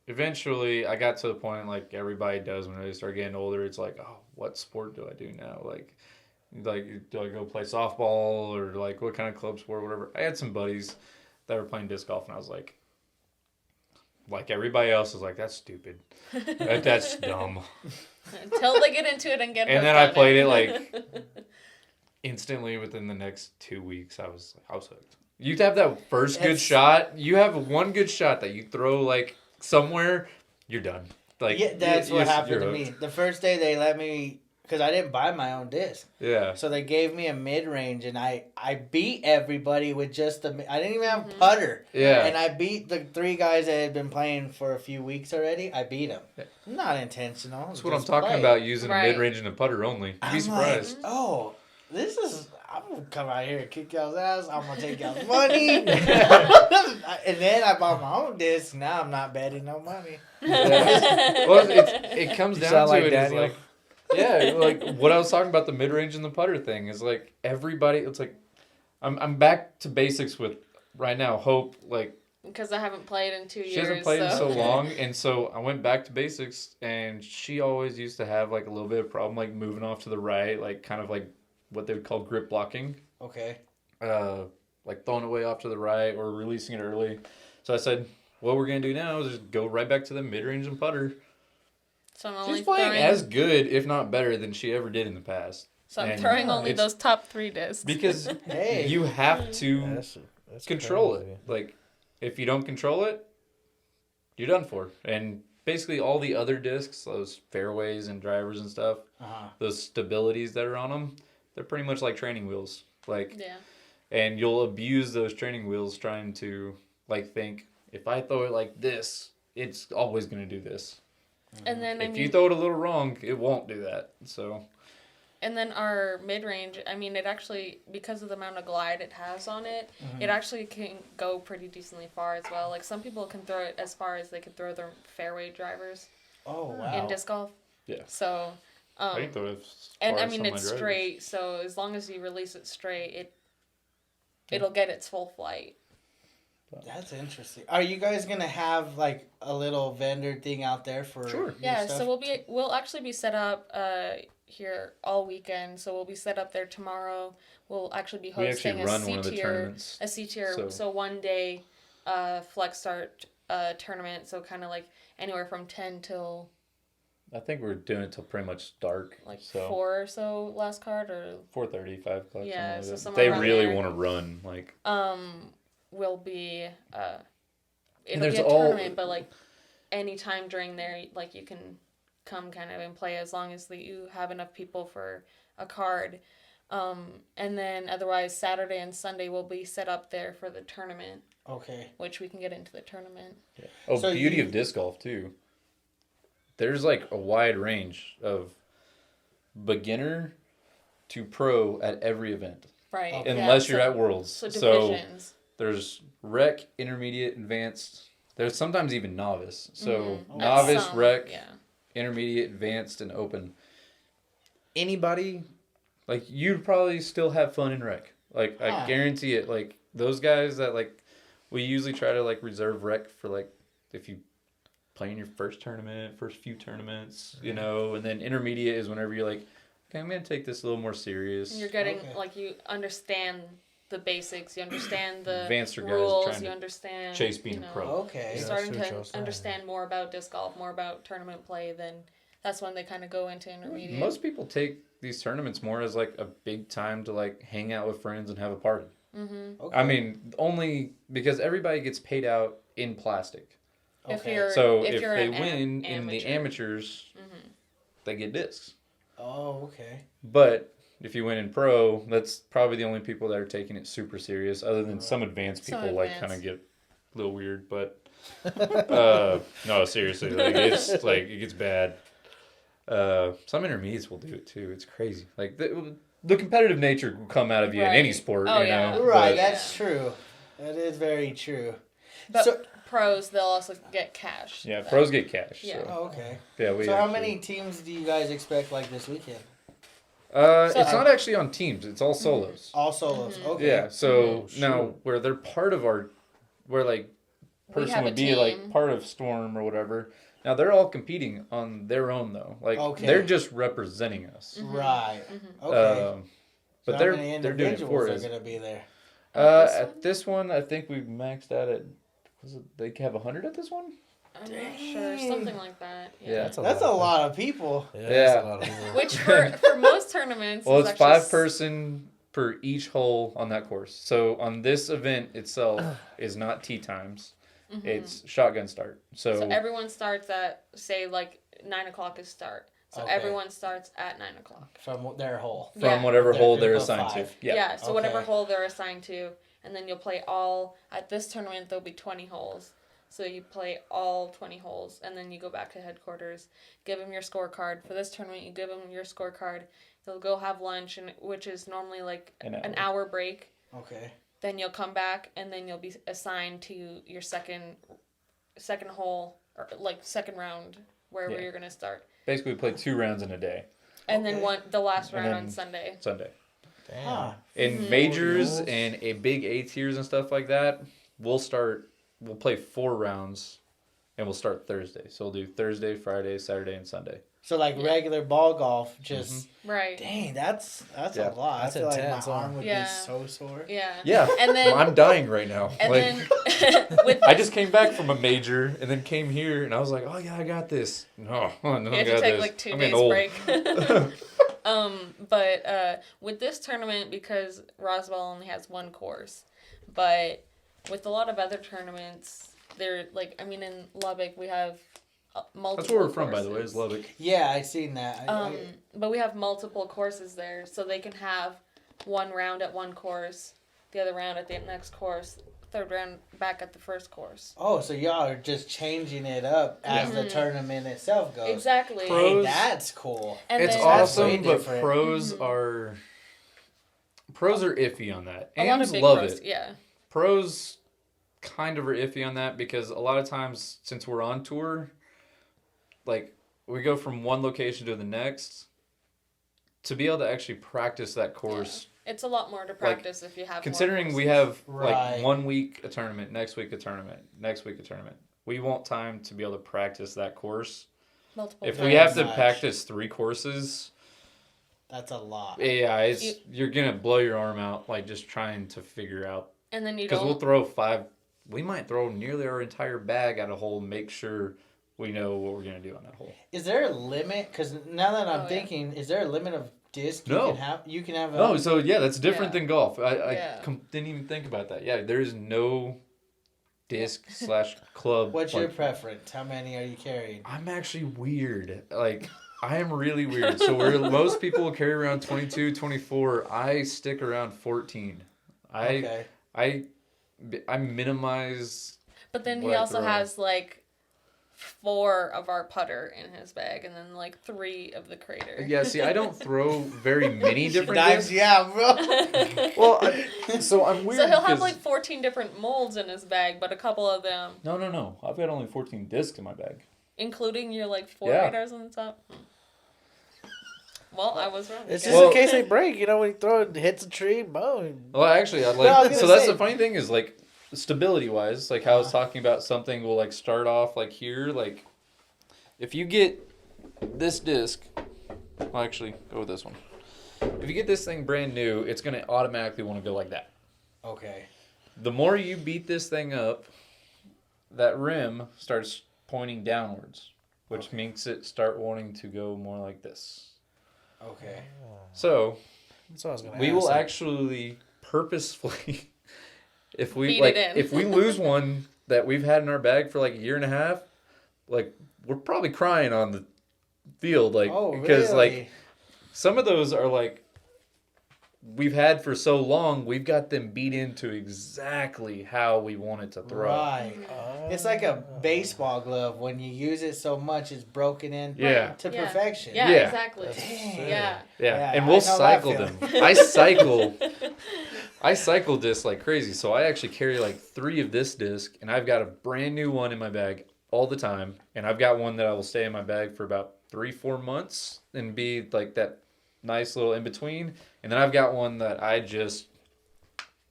eventually I got to the point like everybody does when they start getting older. It's like, oh, what sport do I do now? Like do I go play softball or like what kind of club sport, whatever. I had some buddies that were playing disc golf and I was like everybody else was like, that's stupid. That's dumb. Until they get into it and get. And then I played it like instantly within the next 2 weeks. I was hooked. You have that first good shot. You have one good shot that you throw like somewhere, you're done. Like Yeah, that's what happened to you're me. hooked. The first day they let me, because I didn't buy my own disc. Yeah. So they gave me a mid-range, and I beat everybody with just I didn't even have a putter. Yeah. And I beat the 3 guys that had been playing for a few weeks already. I beat them. Not intentional. That's what I'm talking about, using a Right. mid-range and a putter only. You'd be I'm surprised. like, oh, this is... I'm going to come out here and kick y'all's ass. I'm going to take y'all's money. And then I bought my own disc. Now I'm not betting no money. Well, it comes You down sound to like it. It's Daniel. like, yeah, like what I was talking about, the mid-range and the putter thing is like everybody. It's like I'm back to basics with right now. Hope like Because I haven't played in 2 years. she hasn't played in so so long, and so I went back to basics, and she always used to have like a little bit of problem like moving off to the right, like kind of like what they would call grip blocking. Okay. Like throwing it way off to the right or releasing it early. So I said, what we're gonna do now is just go right back to the mid-range and putter. So I'm only She's playing throwing. as good, if not better, than she ever did in the past. So I'm and throwing only it's- those top 3 discs. Because Hey. you have to That's control crazy. it. Like, if you don't control it, you're done for. And basically all the other discs, those fairways and drivers and stuff, Uh-huh. those stabilities that are on them, they're pretty much like training wheels. Like, Yeah. and you'll abuse those training wheels trying to, like, think, if I throw it like this, it's always going to do this. And then If you throw it a little wrong, it won't do that. So. And then our mid-range, I mean, it actually, because of the amount of glide it has on it, it actually can go pretty decently far as well. Like, some people can throw it as far as they could throw their fairway drivers Oh, wow. in disc golf. Yeah. So, I can throw it as and far I as mean, some of my it's drivers. straight, so as long as you release it straight, it'll get its full flight. That's interesting. Are you guys gonna have like a little vendor thing out there for? Sure. your Yeah, stuff? so we'll actually be set up here all weekend. So we'll be set up there tomorrow. We'll actually be We hosting actually run one of the tournaments. a C tier. So- So one day, flex start tournament. So kind of like anywhere from 10 till I think we're doing it till pretty much dark. like so 4 or so last card, or 4:30, 5 o'clock. Yeah, something so like that. somewhere They around really there. want to run like. will be it'll there's be a all- tournament, but like any time during there, like you can come kind of and play as long as you have enough people for a card. And then otherwise Saturday and Sunday will be set up there for the tournament, Okay. which we can get into the tournament. Oh, So beauty you- of disc golf too. There's like a wide range of beginner to pro at every event, Right. Okay. unless you're at Worlds. So So divisions. there's rec, intermediate, advanced. There's sometimes even novice. So Mhm. novice, Some, rec, yeah. intermediate, advanced, and open. Anybody, like, you'd probably still have fun in rec. Like, Huh. I guarantee it. Like, those guys that, like, we usually try to, like, reserve rec for, like, if you play in your first tournament, first few tournaments, you know, and then intermediate is whenever you're like, okay, I'm going to take this a little more serious. You're getting Okay. like you understand the basics, you understand the Advanced guys rules, trying you to understand chase being a pro. Okay. You're Yeah, starting that's what to y'all saying. understand more about disc golf, more about tournament play, then that's when they kind of go into intermediate. Most people take these tournaments more as, like, a big time to, like, hang out with friends and have a party. Okay. I mean, only because everybody gets paid out in plastic. If Okay. you're So if if you're they an win in the amateur. amateurs, they get discs. Oh, okay. But if you win in pro, that's probably the only people that are taking it super serious, other than some advanced Some people like advanced. kind of get a little weird. But no, seriously, like, it's like it gets bad. Some intermediates will do it too. It's crazy. Like the competitive nature will come out of you in any Right. sport. Oh, you yeah. know, Right. But- That's true. That is very true. But So- pros, they'll also get cash. yeah, pros get cash. Yeah. So, Oh, okay. yeah, we So how actually- many teams do you guys expect like this weekend? So- it's not actually on teams. It's all solos. All solos. Okay. Yeah. So Oh, now shoot. where they're part of our, where like We person have a would be like team. part of Storm or whatever. Now they're all competing on their own though. Like Okay. they're just representing us. Right. Okay. But So they're how many they're doing it for individuals us. are gonna be there? At this one, I think we maxed out at. Was it, they have 100 at this one? I'm not sure, something like that. Yeah. That's a lot of people. Yeah. Yeah. That's a lot of people. Which for most tournaments, Well, is it's actually 5-person per each hole on that course. So on this event itself is not tee times. It's shotgun start. So everyone starts at say like 9 o'clock is start. So Okay. everyone starts at 9 o'clock. From their hole. from Yeah. whatever Their hole they're group of assigned to. 5. Yeah. So whatever Okay. hole they're assigned to, and then you'll play all at this tournament. There'll be 20 holes. So you play all 20 holes, and then you go back to headquarters, give them your scorecard. For this tournament, you give them your scorecard. They'll go have lunch, and which is normally like an hour break. Okay. Then you'll come back, and then you'll be assigned to your second hole, or like second round, wherever Yeah. you're gonna start. Basically, we play 2 rounds in a day. And then Okay. the last And round then- on Sunday. Sunday. Damn. Huh. In majors Rules. and a big A tiers and stuff like that, we'll play 4 rounds and we'll start Thursday. So we'll do Thursday, Friday, Saturday, and Sunday. So like regular ball golf, just Right. dang, that's Yeah. a lot. That's I feel intense, like my huh? arm would Yeah. be so sore. Yeah. Yeah. And then Well, I'm dying right now. and Like, then with I just came back from a major and then came here and I was like, oh yeah, I got this. No, no, you I have got to take this. like 2 I'm days getting old. break. But with this tournament, because Roswell only has one course, but with a lot of other tournaments, they're like, I mean, in Lubbock we have multiple. That's where we're from, by the way, courses. is Lubbock. Yeah, I seen that. But we have multiple courses there, so they can have one round at one course, the other round at the next course, third round back at the first course. Oh, so y'all are just changing it up as the tournament itself goes. Exactly. Hey, that's cool. And It's then, awesome, way but different. pros are iffy on that. A lot of AMs big love pros, it. yeah. Pros kind of are iffy on that because a lot of times since we're on tour, like we go from one location to the next, to be able to actually practice that course. It's a lot more to practice if you have Considering more we courses. have Right. like 1 week a tournament, next week a tournament, next week a tournament. We want time to be able to practice that course. multiple If times. we have to much. practice 3 courses, That's a lot. yeah, you're gonna blow your arm out like just trying to figure out. And then you Because don't. we'll throw 5. We might throw nearly our entire bag at a hole, make sure we know what we're gonna do on that hole. Is there a limit? Because now that I'm Oh, yeah. thinking, is there a limit of disc No. you can have? You can have a... No, so yeah, that's different Yeah. than golf. I Yeah. didn't even think about that. Yeah, there is no disc / club. What's your like, preference? How many are you carrying? I'm actually weird. Like, I am really weird. So where most people carry around 22, 24, I stick around 14. Okay. I minimize. But then he what I also throw. has like 4 of our putter in his bag, and then like 3 of the crater. Yeah, see, I don't throw very many different Knives, discs. yeah, bro. Well, so I'm weird. So he'll have because- like 14 different molds in his bag, but a couple of them, No. I've got only 14 discs in my bag. including your like 4 Yeah. radars on the top. Well, I was wrong. It's again. just Well- in case they break. You know, when you throw it, hits a tree, boom. Well, actually, I'd No, I was like. gonna So that's say- the funny thing is like stability wise, like how I was talking about something will like start off like here, like if you get this disc, well, actually go with this one. If you get this thing brand new, it's gonna automatically want to go like that. Okay. The more you beat this thing up, that rim starts pointing downwards, which Okay. makes it start wanting to go more like this. Okay. So That's what I was gonna we ask. will Like, actually purposefully, if we Beat like, it in. if we lose one that we've had in our bag for like a year and a half, like we're probably crying on the field, like Oh, because really? like some of those are like we've had for so long, we've got them beat into exactly how we want it to throw. Right. It's like a baseball glove. When you use it so much, it's broken in Yeah. to Yeah. perfection. Yeah, Yeah. exactly. Dang. Yeah. Yeah, Yeah, and I we'll know that cycle feeling. them. I cycle discs like crazy. So I actually carry like 3 of this disc, and I've got a brand new one in my bag all the time. And I've got one that I will stay in my bag for about 3-4 months and be like that nice little in between. And then I've got one that I just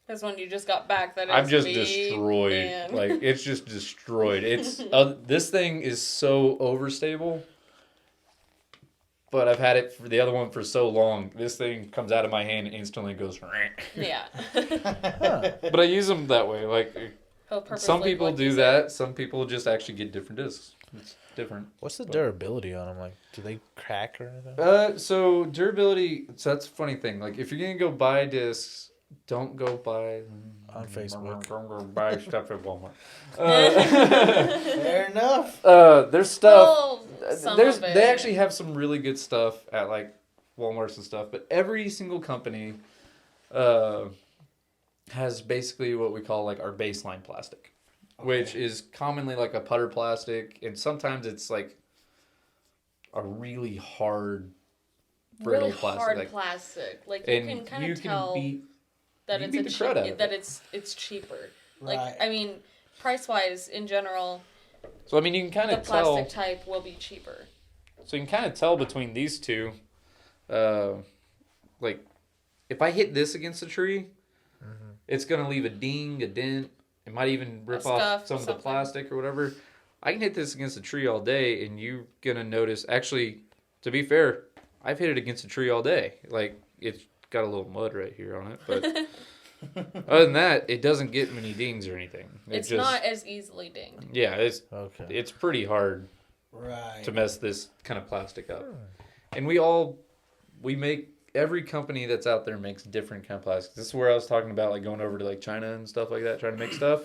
This one you just got back. That is I've just beat destroyed. in. Like it's just destroyed. It's this thing is so overstable. But I've had it for the other one for so long. This thing comes out of my hand and instantly goes. Yeah. But I use them that way. Like He'll purposely, some people like do you said. that. Some people just actually get different discs. It's different. What's the durability on them? Like, do they crack or anything? So durability. So that's a funny thing. Like if you're gonna go buy discs, don't go buy On Facebook. Don't go buy stuff at Walmart. Fair enough. There's stuff. Well, some There's of it. they actually have some really good stuff at like Walmart's and stuff, but every single company has basically what we call like our baseline plastic, which is commonly like a putter plastic, and sometimes it's like a really hard brittle really plastic. hard like, plastic. Like you and can kind you of tell beat that you it's beat a the cheap, crud out of that it. it's cheaper. Like Right. I mean, price wise in general, So I mean, you can kind the of tell. plastic type will be cheaper. So you can kind of tell between these two, like if I hit this against a tree, it's gonna leave a ding, a dent. It might even rip off scuff, some of the something. plastic or whatever. I can hit this against a tree all day, and you're gonna notice. Actually, to be fair, I've hit it against a tree all day. Like it's got a little mud right here on it, but other than that, it doesn't get many dings or anything. It's not as easily dinged. Yeah, Okay. it's pretty hard Right. to mess this kind of plastic up. And we make every company that's out there makes different kind of plastics. This is where I was talking about like going over to like China and stuff like that, trying to make stuff.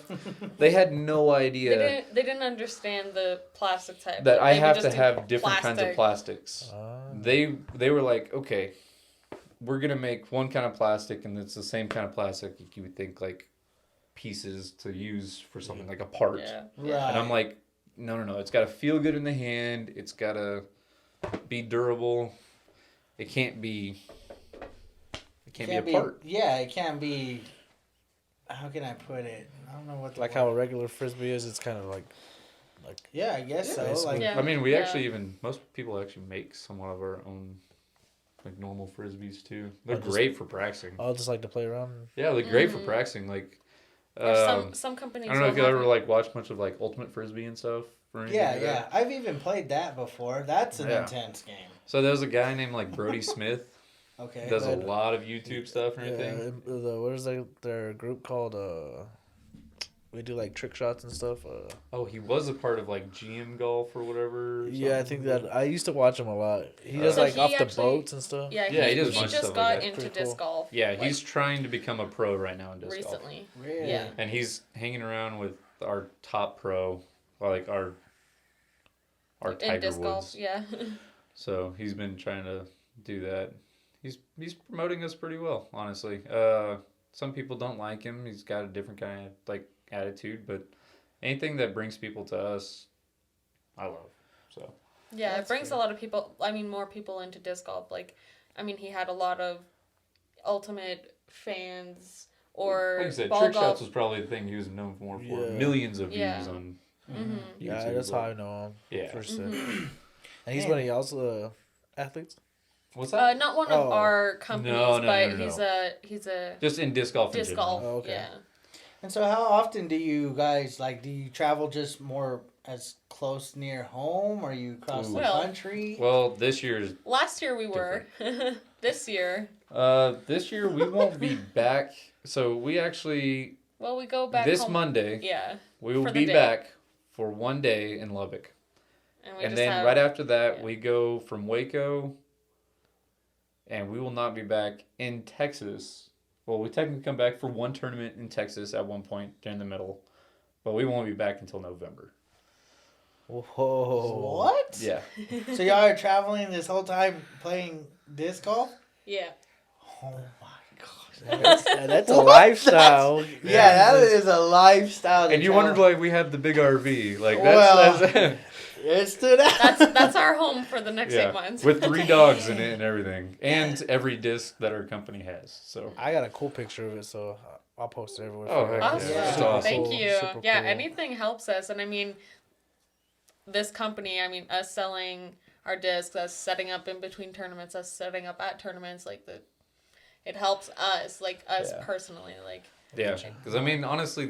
They had no idea They didn't understand the plastic type. that I They would have just to do have different kinds of plastic. plastics. Ah. They were like, okay, we're gonna make one kind of plastic, and it's the same kind of plastic you would think like pieces to use for something like a part. Yeah. Right. And I'm like, no. It's got to feel good in the hand. It's got to be durable. It can't be. It can't be a part. Yeah, it can't be. How can I put it? I don't know what the Like word- how a regular frisbee is, it's kind of like Yeah, I guess so. basically. Like, Yeah. I mean, we actually most people actually make somewhat of our own, like normal frisbees too. They're Oh, just- great for practicing. I'll just like to play around. Yeah, they're great for Mhm. practicing. Like, Or some companies. I don't know if will you have ever it- like watched much of like Ultimate Frisbee and stuff. Or anything yeah, like yeah. that. I've even played that before. That's an Yeah. intense game. So there's a guy named like Brody Smith. Okay. Does a But- lot of YouTube stuff and Yeah, everything. what is their group called? We do like trick shots and stuff. Oh, he was a part of like GM Golf or whatever. or Yeah, I something. think that I used to watch him a lot. He does So like he off the actually- boats and stuff. Yeah, Yeah, he he does a bunch of just stuff got like that. into Pretty disc cool. golf. Yeah, like, he's trying to become a pro right now in disc golf. recently. Really? Yeah. And he's hanging around with our top pro, like our In Tiger disc golf, Woods. yeah. So he's been trying to do that. He's promoting us pretty well, honestly. Some people don't like him. He's got a different kind of like attitude, but anything that brings people to us, I love. So Yeah, That's it brings good. a lot of people. I mean, more people into disc golf. Like, I mean, he had a lot of ultimate fans or like I said, ball trick golf. shots was probably the thing he was known for. Yeah. Millions of views Yeah. on Mm-hmm. Yeah, YouTube, that's but- how I know him. Yeah. For sure. Mm-hmm. And he's Man. one of y'all's athletes. What's that? Not one of Oh. our companies, No, but no. he's a Just in disc golf. in disc general. golf. Oh, okay. Yeah. And so, how often do you guys like? Do you travel just more as close near home, or you cross the Well- country? Well, this year's Last year we were. This year, this year we won't be back. So we actually well, we go back this home. Monday Yeah, we will for the be day. back for 1 day in Lubbock, and we and just then have, right after that yeah. we go from Waco, and we will not be back in Texas. Well, we technically come back for one tournament in Texas at one point during the middle, but we won't be back until November. Whoa. What? Yeah, So y'all are traveling this whole time playing disc golf? Yeah. Oh my gosh. That's a lifestyle. Yeah, that is a lifestyle. to and you travel. wondered why we have the big RV. Like Well, that's It stood out. That's our home for the next 8 months. with 3 dogs in it and everything, and every disc that our company has. So I got a cool picture of it, so I'll post it everywhere. Oh, for you. heck Awesome. Yeah. That's awesome. Thank Cool, you. super Yeah, cool. anything helps us. And I mean, this company, I mean, us selling our discs, us setting up in between tournaments, us setting up at tournaments, like it helps us, like us Yeah. personally, like. yeah, because I mean, honestly,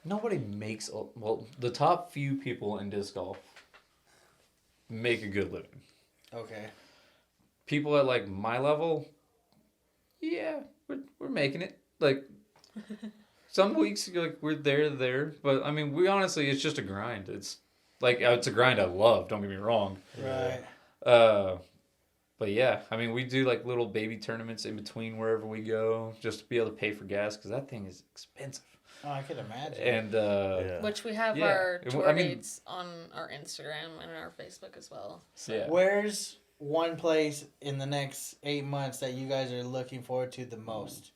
nobody makes the top few people in disc golf make a good living. Okay. People at like my level, yeah, we're making it. Like some weeks, like we're there, but I mean, we honestly, it's just a grind. It's like it's a grind I love. Don't get me wrong. Right. But yeah, I mean, we do like little baby tournaments in between wherever we go, just to be able to pay for gas because that thing is expensive. Oh, I could imagine. And Yeah. Which we have Yeah. our I tour mean- dates on our Instagram and our Facebook as well. So. yeah, Where's one place in the next 8 months that you guys are looking forward to the most?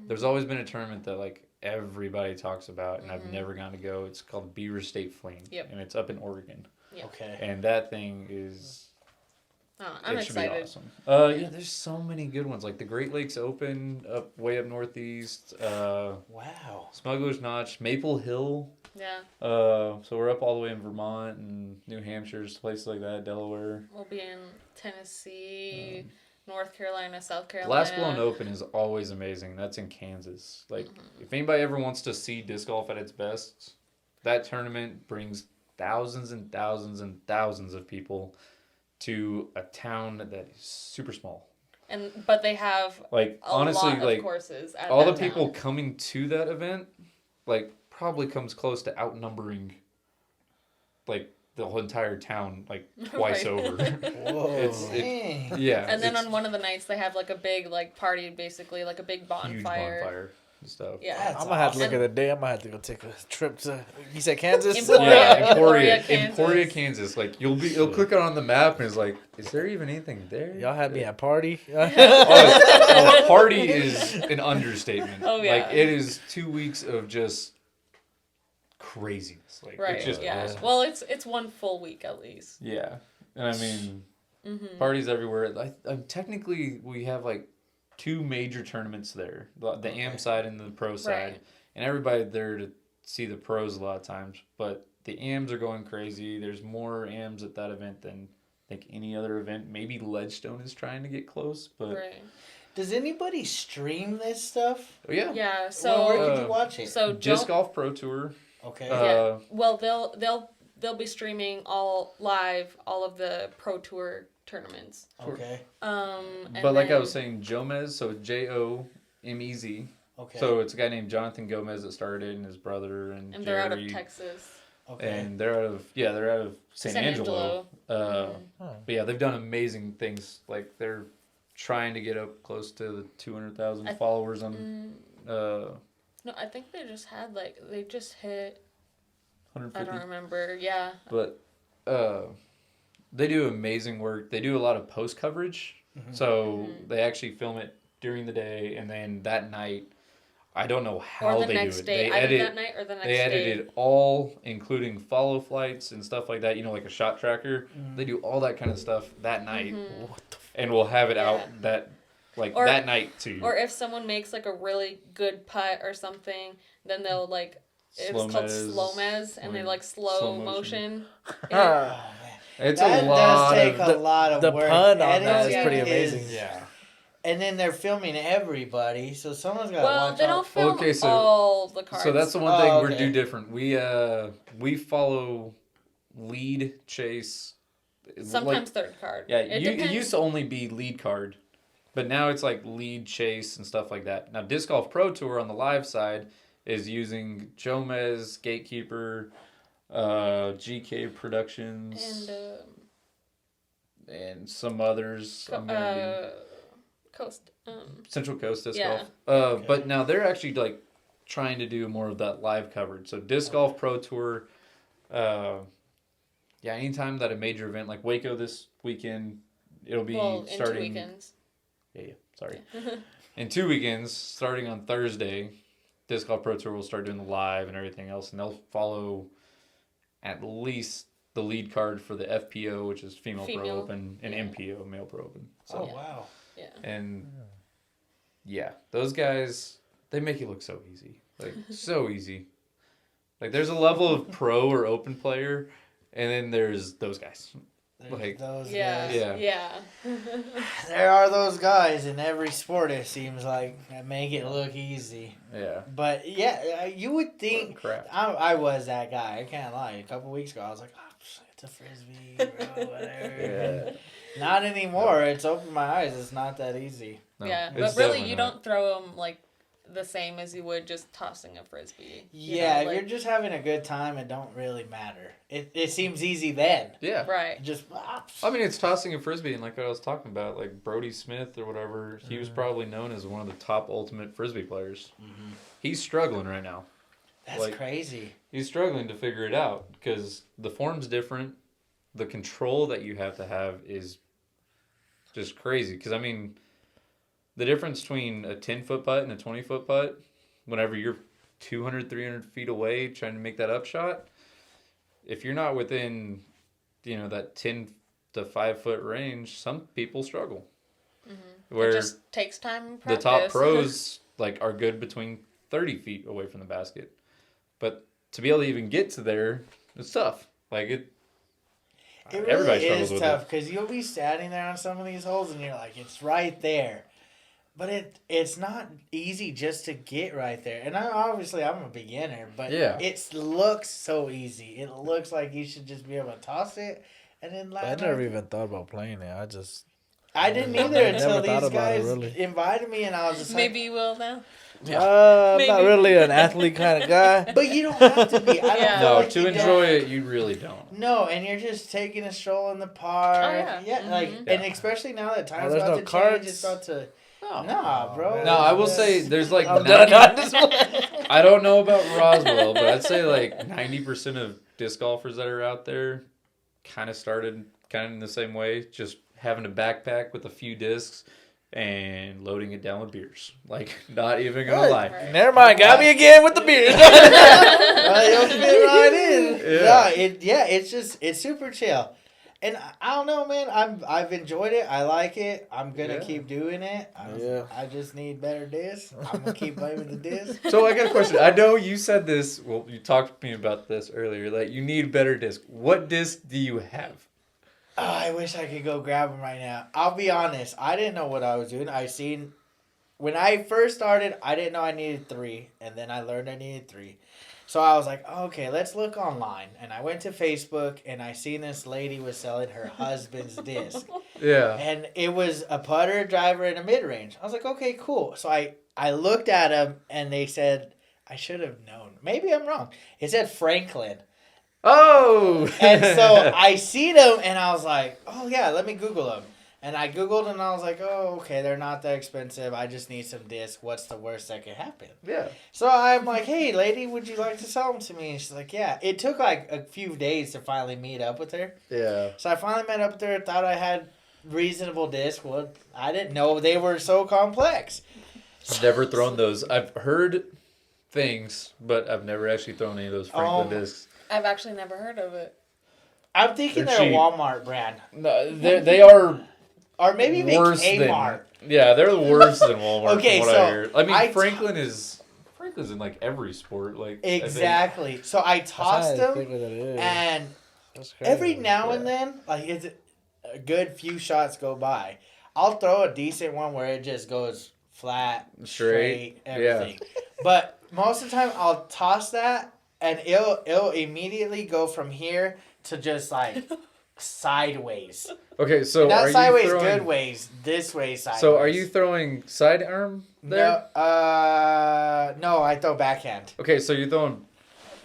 there's always been a tournament that like everybody talks about, and I've Mhm. never gotten to go. It's called Beaver State Fling, Yep. and it's up in Oregon. Yeah. Okay. And that thing is I'm it should be excited. awesome. Yeah, there's so many good ones like the Great Lakes Open way up northeast, Wow. Smuggler's Notch, Maple Hill. Yeah, So we're up all the way in Vermont and New Hampshire, places like that, Delaware. we'll be in Tennessee, North Carolina, South Carolina. Glass Blown Open is always amazing. That's in Kansas. Like, if anybody ever wants to see disc golf at its best, that tournament brings thousands and thousands and thousands of people to a town that is super small. But they have Like, a honestly, lot like of courses at all the that people town. coming to that event, like, probably comes close to outnumbering, like, the whole entire town, like, twice Right. over. Whoa. Dang. Yeah. And then it's on one of the nights they have like a big like party, basically like a big huge bonfire. bonfire. and stuff. Yeah. That's I'm gonna have to look awesome. at the day. I might have to go take a trip to. You said Kansas. Emporia. Yeah, Emporia, Emporia, Kansas. Kansas. Like you'll click on the map and it's like, is there even anything there? Y'all had me at party. Oh, party is an understatement. Oh, yeah. Like it is 2 weeks of just craziness. Like Right. it's just Yeah. awesome. Well, it's 1 full week at least. Yeah, and I mean, Mm-hmm. parties everywhere. Technically, we have like 2 major tournaments there: the AM side and the pro side, Right. and everybody there to see the pros a lot of times. But the AMs are going crazy. There's more AMs at that event than I think any other event. Maybe Ledgestone is trying to get close, but Right. Does anybody stream this stuff? oh, yeah. Yeah. Where So could you watch it? so Disc don't. Golf Pro Tour. Okay. Yeah. Well, they'll be streaming all of the Pro Tour tournaments. Okay. And But like I then- was saying, Jomez, so Jomez. Okay. So it's a guy named Jonathan Gomez that started, and his brother and and they're out of Jerry. Texas. okay. And they're out of San Angelo. Mhm. But yeah, they've done amazing things. Like they're trying to get up close to the 200,000 followers on No, I think they just hit. I 150. don't remember. Yeah. But they do amazing work. They do a lot of post coverage. So they actually film it during the day, and then that night, I don't know how Or the they next do it. day. They Either edit. that night or the next They day. edit it all, including follow flights and stuff like that. You know, like a shot tracker. They do all that kind of stuff that night, and we'll have it out that Or- that night too. Or if someone makes like a really good putt or something, then they'll like it's called Slow-mez, slow mez, and they like slow slow motion. motion. Oh, man. It's That a lot does take of a lot of the work. pun on that Editing is pretty amazing. yeah. And then they're filming everybody, so someone's got to Well, watch they don't out. film Okay, so- all the cards. So that's the one Oh, thing okay. we're do different. We follow lead chase. sometimes third card. Yeah, it it depends. used to only be lead card, but now it's like lead chase and stuff like that. Now, Disc Golf Pro Tour on the live side is using Jomez, Gatekeeper, GK Productions, and and some others. I'm gonna coast. be Central Coast Disc yeah. Golf. But now they're actually like trying to do more of that live coverage. So Disc Golf Pro Tour. Yeah, anytime that a major event like Waco this weekend, it'll be Well, in 2 starting. weekends. Yeah, sorry. In 2 weekends, starting on Thursday, Disc Golf Pro Tour will start doing the live and everything else, and they'll follow at least the lead card for the FPO, which is Female Pro Female, Open, and yeah. MPO, Male Pro Open. Oh, So, wow. Yeah. and yeah, those guys, they make it look so easy. Like, so easy. Like, there's a level of pro or open player, and then there's those guys. There's Like, those Yeah. guys. Yeah. Yeah. There are those guys in every sport, it seems like, that make it look easy. Yeah. But yeah, you would think. Crap. I was that guy. I can't lie. A couple weeks ago, I was like, oh, it's a frisbee, bro, whatever. Yeah. Not anymore. It's opened my eyes. It's not that easy. No, Yeah, it's but really, definitely you not. don't throw them like the same as you would just tossing a frisbee. You Yeah, know, if like- you're just having a good time, it don't really matter. It seems easy then. Yeah. right. Just I mean, it's tossing a frisbee, and like what I was talking about, like Brody Smith or whatever, he was probably known as one of the top ultimate frisbee players. He's struggling right now. that's like- crazy. He's struggling to figure it out because the form's different. The control that you have to have is just crazy. Because, I mean, the difference between a 10-foot putt and a 20-foot putt, whenever you're 200, 300 feet away trying to make that upshot, if you're not within, that 10 to 5-foot range, some people struggle. Where It just takes time and the practice. top pros are good between 30 feet away from the basket. But to be able to even get to there, it's tough. Like, It everybody really struggles is with tough it. because you'll be standing there on some of these holes and you're like, it's right there. But it's not easy just to get right there. And I'm a beginner, but Yeah. it looks so easy. It looks like you should just be able to toss it and then I land never right. even thought about playing it. I didn't Never either until thought these about it, guys really. invited me and I was just Maybe you will now. I'm not Maybe. really an athlete kind of guy. like, but you don't have to be. I don't Yeah. feel No, like to you enjoy don't. it, you really don't. No, and you're just taking a stroll in the park. Oh, yeah. like, Mhm. and Yeah. especially now that time's there's about no to change, carts? it's about to. Nah, bro. No, I will say there's like I'm done. 90 I don't know about Roswell, but I'd say like 90% of disc golfers that are out there kind of started kind of in the same way, just having a backpack with a few discs and loading it down with beers. Like, not even gonna Good. lie. Right. Never mind. Got me again with the beers. You'll fit right in. Yeah. It's super chill. And I don't know, man. I've enjoyed it. I like it. I'm gonna Yeah. keep doing it. I just need better discs. I'm gonna keep playing with the discs. So I got a question. I know you said this. Well, you talked to me about this earlier. That you need better disc. What disc do you have? Oh, I wish I could go grab them right now. I'll be honest. I didn't know what I was doing. When I first started, I didn't know I needed 3, and then I learned I needed 3. So I was like, okay, let's look online. And I went to Facebook, and I seen this lady was selling her husband's disc. Yeah. And it was a putter, driver, and a mid-range. I was like, okay, cool. So I looked at them, and they said, I should have known. Maybe I'm wrong. It said Franklin. Oh. And so I see them, and I was like, oh, yeah, let me Google them. And I Googled, and I was like, oh, okay, they're not that expensive. I just need some discs. What's the worst that could happen? Yeah. So I'm like, hey, lady, would you like to sell them to me? And she's like, yeah. It took like a few days to finally meet up with her. Yeah. So I finally met up with her, thought I had reasonable discs. Well, I didn't know they were so complex. Never thrown those. I've heard things, but I've never actually thrown any of those Franklin discs. I've actually never heard of it. I'm thinking They're they're a cheap. Walmart brand. No, they are Or maybe even worse Kmart. than. Yeah, they're worse than Walmart. Okay, from what so I hear. I mean, I Franklin's in like every sport. Like I think. Exactly. So I tossed them, And and that's crazy. every now and then, like it's a good few shots go by, I'll throw a decent one where it just goes flat, straight, everything. But most of the time, I'll toss that, and it'll immediately go from here to just like sideways. Okay, so Not are sideways, you throwing, good ways. This way, sideways. So are you throwing sidearm there? No, I throw backhand. Okay, so you're throwing.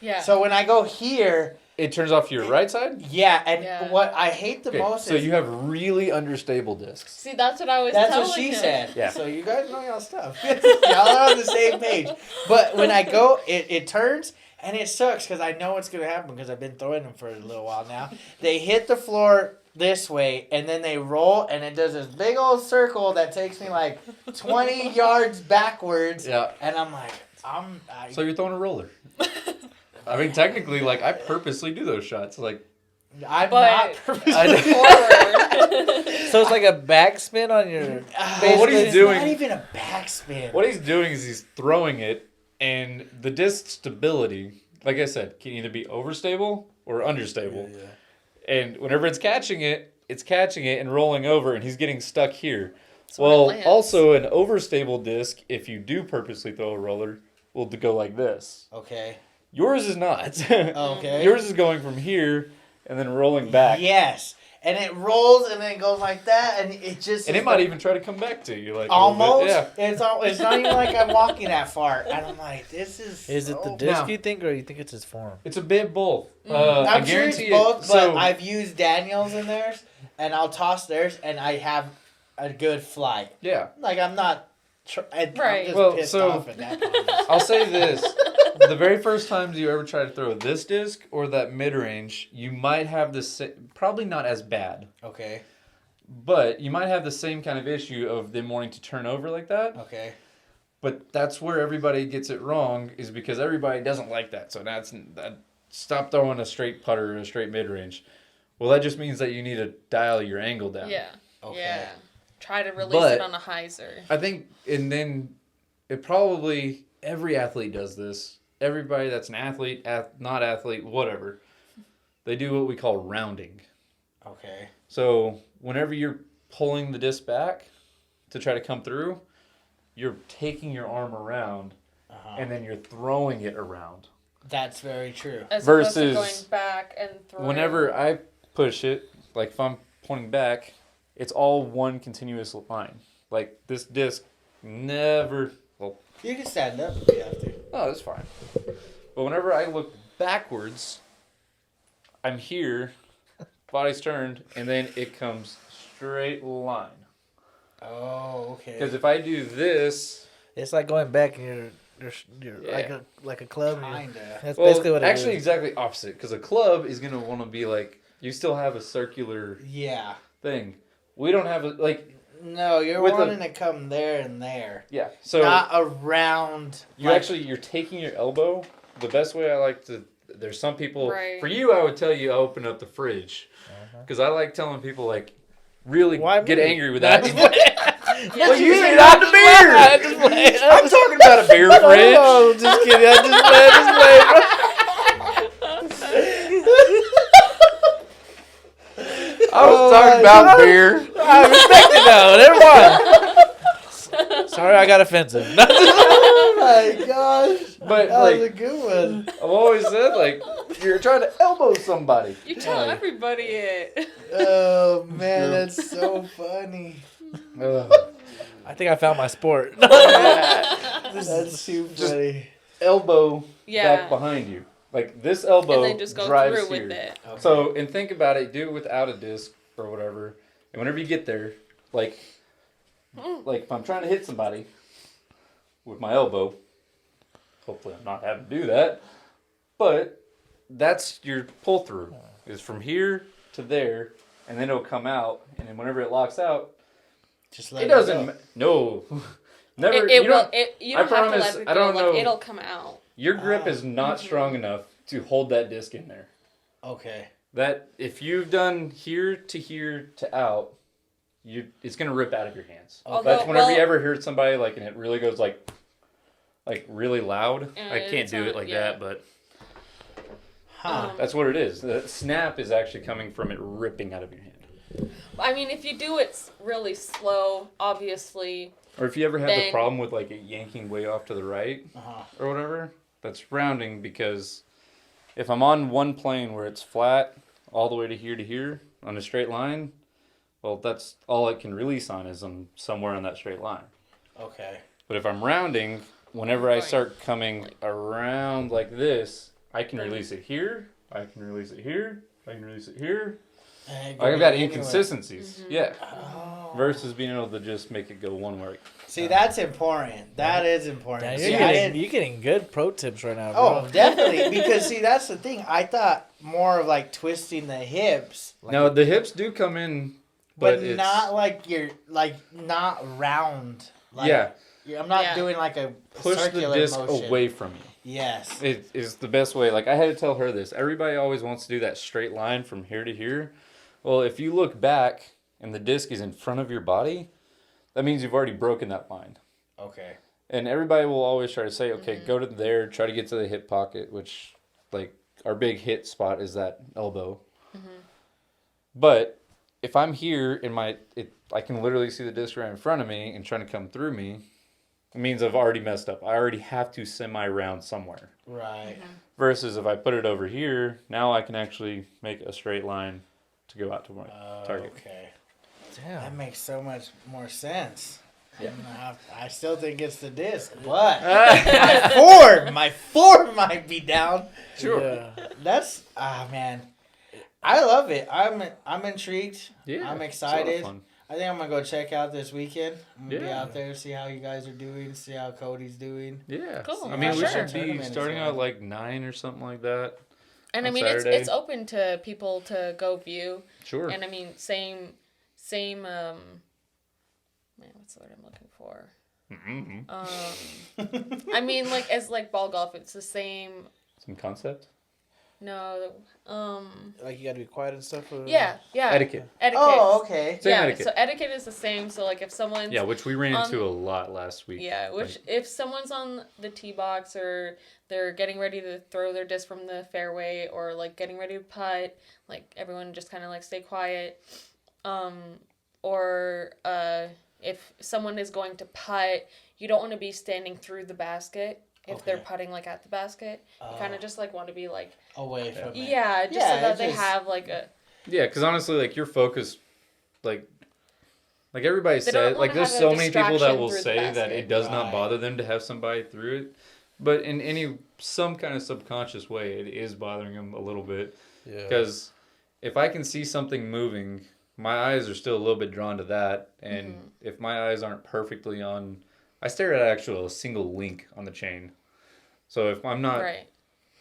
Yeah. So when I go here, It turns off to your right side. yeah, and Yeah. what I hate the Okay, most so is you have really understable discs. See, that's what I was that's telling what she him. said. Yeah. So you guys know y'all stuff. Y'all are on the same page. But when I go, it turns. And it sucks because I know what's going to happen because I've been throwing them for a little while now. They hit the floor this way, and then they roll, and it does this big old circle that takes me like 20 yards backwards. Yeah. And I'm like, So you're throwing a roller. I mean, technically, like I purposely do those shots. Like I'm But- not purposely Forward. So it's like a backspin on your. Well, what he's it's doing- not even a backspin. what he's doing is he's throwing it, and the disc stability, like I said, can either be overstable or understable. And whenever it's catching it and rolling over, and he's getting stuck here. So when it Well, lands- also an overstable disc, if you do purposely throw a roller, will go like this. Okay. Yours is not. Okay. Yours is going from here and then rolling back. Yes. And it rolls and then it goes like that, and it just. And it might even try to come back to you, like a little Almost. bit. Yeah. It's not even like I'm walking that far. And I'm like, this is. Is it the so- disc No. you think, or you think it's his form? It's a bit both. I I'm sure it's guarantee both, but So, I've used Daniels in theirs, and I'll toss theirs, and I have a good fly. yeah. Like, I'm not. I'm Right. just Well, pissed so- off at that point. I'll say this. The very first times you ever try to throw this disc or that mid-range, you might have the same, probably not as bad, Okay. but you might have the same kind of issue of them wanting to turn over like that. Okay. But that's where everybody gets it wrong, is because everybody doesn't like that. So stop throwing a straight putter or a straight mid-range. Well, that just means that you need to dial your angle down. Yeah. Okay. Yeah. Try to release But- it on a hyzer. I think, and then it probably, every athlete does this. Everybody that's an athlete, not athlete, whatever, they do what we call rounding. Okay. So whenever you're pulling the disc back to try to come through, you're taking your arm around and then you're throwing it around. That's very true. As opposed to versus going back and through. Whenever I push it, like if I'm pointing back, it's all one continuous line. Like this disc never, well, You can stand up if you have to. oh, that's fine. But whenever I look backwards, I'm here, body's turned, and then it comes straight line. Oh, okay. Because if I do this, It's like going back and you're Yeah. like a club. Kinda. That's well, basically what it actually is. exactly opposite. Because a club is gonna want to be like you still have a circular Yeah. thing. We don't have a like. No, you're With wanting to come there and there. Yeah. So Not around. you're you're taking your elbow. The best way I like to. There's some people. Right. For you, I would tell you open up the fridge. Because I like telling people like really Why get me? angry with that. Yeah. Well, you say not the beer. I'm talking about a beer fridge. Oh, just kidding. I just played, I was talking about beer. I respect it now. Never mind. Sorry, I got offensive. Oh my gosh. But That was a like good one. I've always said, like you're trying to elbow somebody. You tell everybody it. Oh man, that's so funny. I think I found my sport. That's too funny. Elbow Yeah. back behind you. Like this elbow And then just go drives through here. with it. Okay. So, and think about it. Do it without a disc or whatever. And whenever you get there, like if I'm trying to hit somebody with my elbow, hopefully I'm not having to do that. But that's your pull through. Is from here to there, and then it'll come out. And then whenever it locks out, Just let it doesn't. No, never. It you will. don't. You don't I have to promise, let it I go. don't Like know. it'll come out. Your grip is not strong enough to hold that disc in there. Okay. That if you've done here to out, it's gonna rip out of your hands. Although- That's whenever you well- ever heard somebody like and it really goes like really loud. I can't it's do not- it like yeah. that, but Huh. that's what it is. The snap is actually coming from it ripping out of your hand. I mean, if you do it really slow, obviously. Or if you ever have the Then- problem with like it yanking way off to the right Uh-huh. or whatever, that's rounding because if I'm on one plane where it's flat all the way to here on a straight line, well, that's all it can release on is I'm somewhere on that straight line. Okay. But if I'm rounding, whenever I Right. start coming around like this, I can release it here, I can release it here, I can release it here. And I've got anyway. inconsistencies, yeah. Oh. Versus being able to just make it go one way. See, that's important. That is important. Damn, See, you're getting good pro tips right now, bro. Oh, definitely. Because see, that's the thing. I thought more of like twisting the hips, Now the hips do come in, but but it's, not like you're like not round. Like, yeah. I'm not Yeah. doing like a Push the circular disc motion. away from you. Yes. It is the best way. Like I had to tell her this. Everybody always wants to do that straight line from here to here. Well, if you look back and the disc is in front of your body, that means you've already broken that line. Okay. And everybody will always try to say, okay, go to there, try to get to the hip pocket, which like our big hit spot is that elbow. But if I'm here and I can literally see the disc right in front of me and trying to come through me, it means I've already messed up. I already have to semi-round somewhere. Right. Versus if I put it over here, now I can actually make a straight line to go out to my target. Okay. Damn. That makes so much more sense. Yeah. I still think it's the disc, but my form might be down. Sure. Yeah. That's man, I love it. I'm intrigued. Yeah. I'm it's a lot of excited. fun. I think I'm gonna go check out this weekend. I'm gonna be Yeah. out there, see how you guys are doing, see how Cody's doing. Yeah. Cool. I mean, Yeah, we sure. should be Tournament starting is out fun. like 9 or something like that. And I On mean, Saturday. it's open to people to go view. Sure. And I mean, same. Man, what's the word I'm looking for? Mm-hmm. I mean, like as like ball golf, it's the same. Some concept. No. Like you gotta be quiet and stuff. Or... Yeah. Etiquette. Etiquette. Oh, okay. Same yeah. etiquette. So etiquette is the same. So like if someone's Yeah, which we ran into a lot last week. Yeah, which if someone's on the tee box or they're getting ready to throw their disc from the fairway or like getting ready to putt, like everyone just kind of like stay quiet. Or if someone is going to putt, you don't want to be standing through the basket if they're Okay. putting like at the basket. You kind of just like want to be like Away from it. yeah, just Yeah, so that it they just- have like a Yeah, because honestly, like your focus, like everybody They don't said, like wanna there's have so a many people that distraction will through the say that basket. it does not Right. bother them to have somebody through it, but in some kind of subconscious way, it is bothering them a little bit. Yeah. Because if I can see something moving my eyes are still a little bit drawn to that. And if my eyes aren't perfectly on, I stare at actually a single link on the chain. So if I'm not, Right.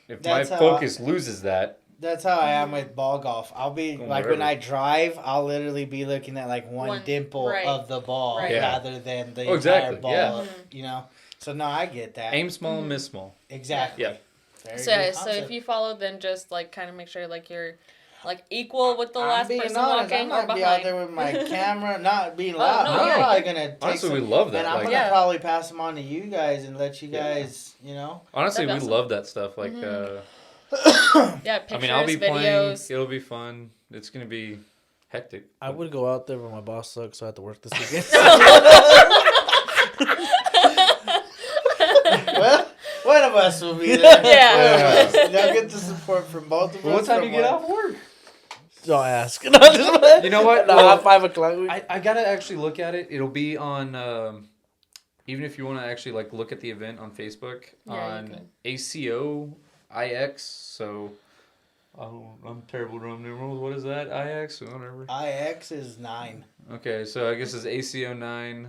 if That's my how focus loses that, That's how I am with ball golf. I'll be Going like when wherever. I drive, I'll literally be looking at like one dimple right. of the ball Right. Yeah. rather than the Oh, exactly, entire ball. yeah. You know, so no, I get that. aim small, miss small. Exactly. Yeah. Very So, good so concept. if you follow, then just like kind of make sure like you're like equal with the I'm last being person honest, walking I or might be behind. out there with my camera, not being loud. no, I'm yeah. probably gonna take Honestly, some, we love that. and I'm Like, gonna Yeah. probably pass them on to you guys and let you Yeah. guys, you know. honestly, we That'd be awesome. love that stuff. Like, Yeah, pictures, I mean, I'll be videos. playing. It'll be fun. It's gonna be hectic. I would go out there, but my boss sucks, so I have to work this weekend. Well, one of us will be there. Yeah. One of us. They'll get the support from both of us. What time from you get one- off work? Don't ask. No, just, You know what? No, Well, at 5 o'clock. I gotta actually look at it. It'll be on. Even if you want to actually like look at the event on Facebook Yeah, you on can. ACO IX. So, I'm terrible with Roman numerals. What is that? IX or whatever. IX is 9. Okay, so I guess it's ACO 9.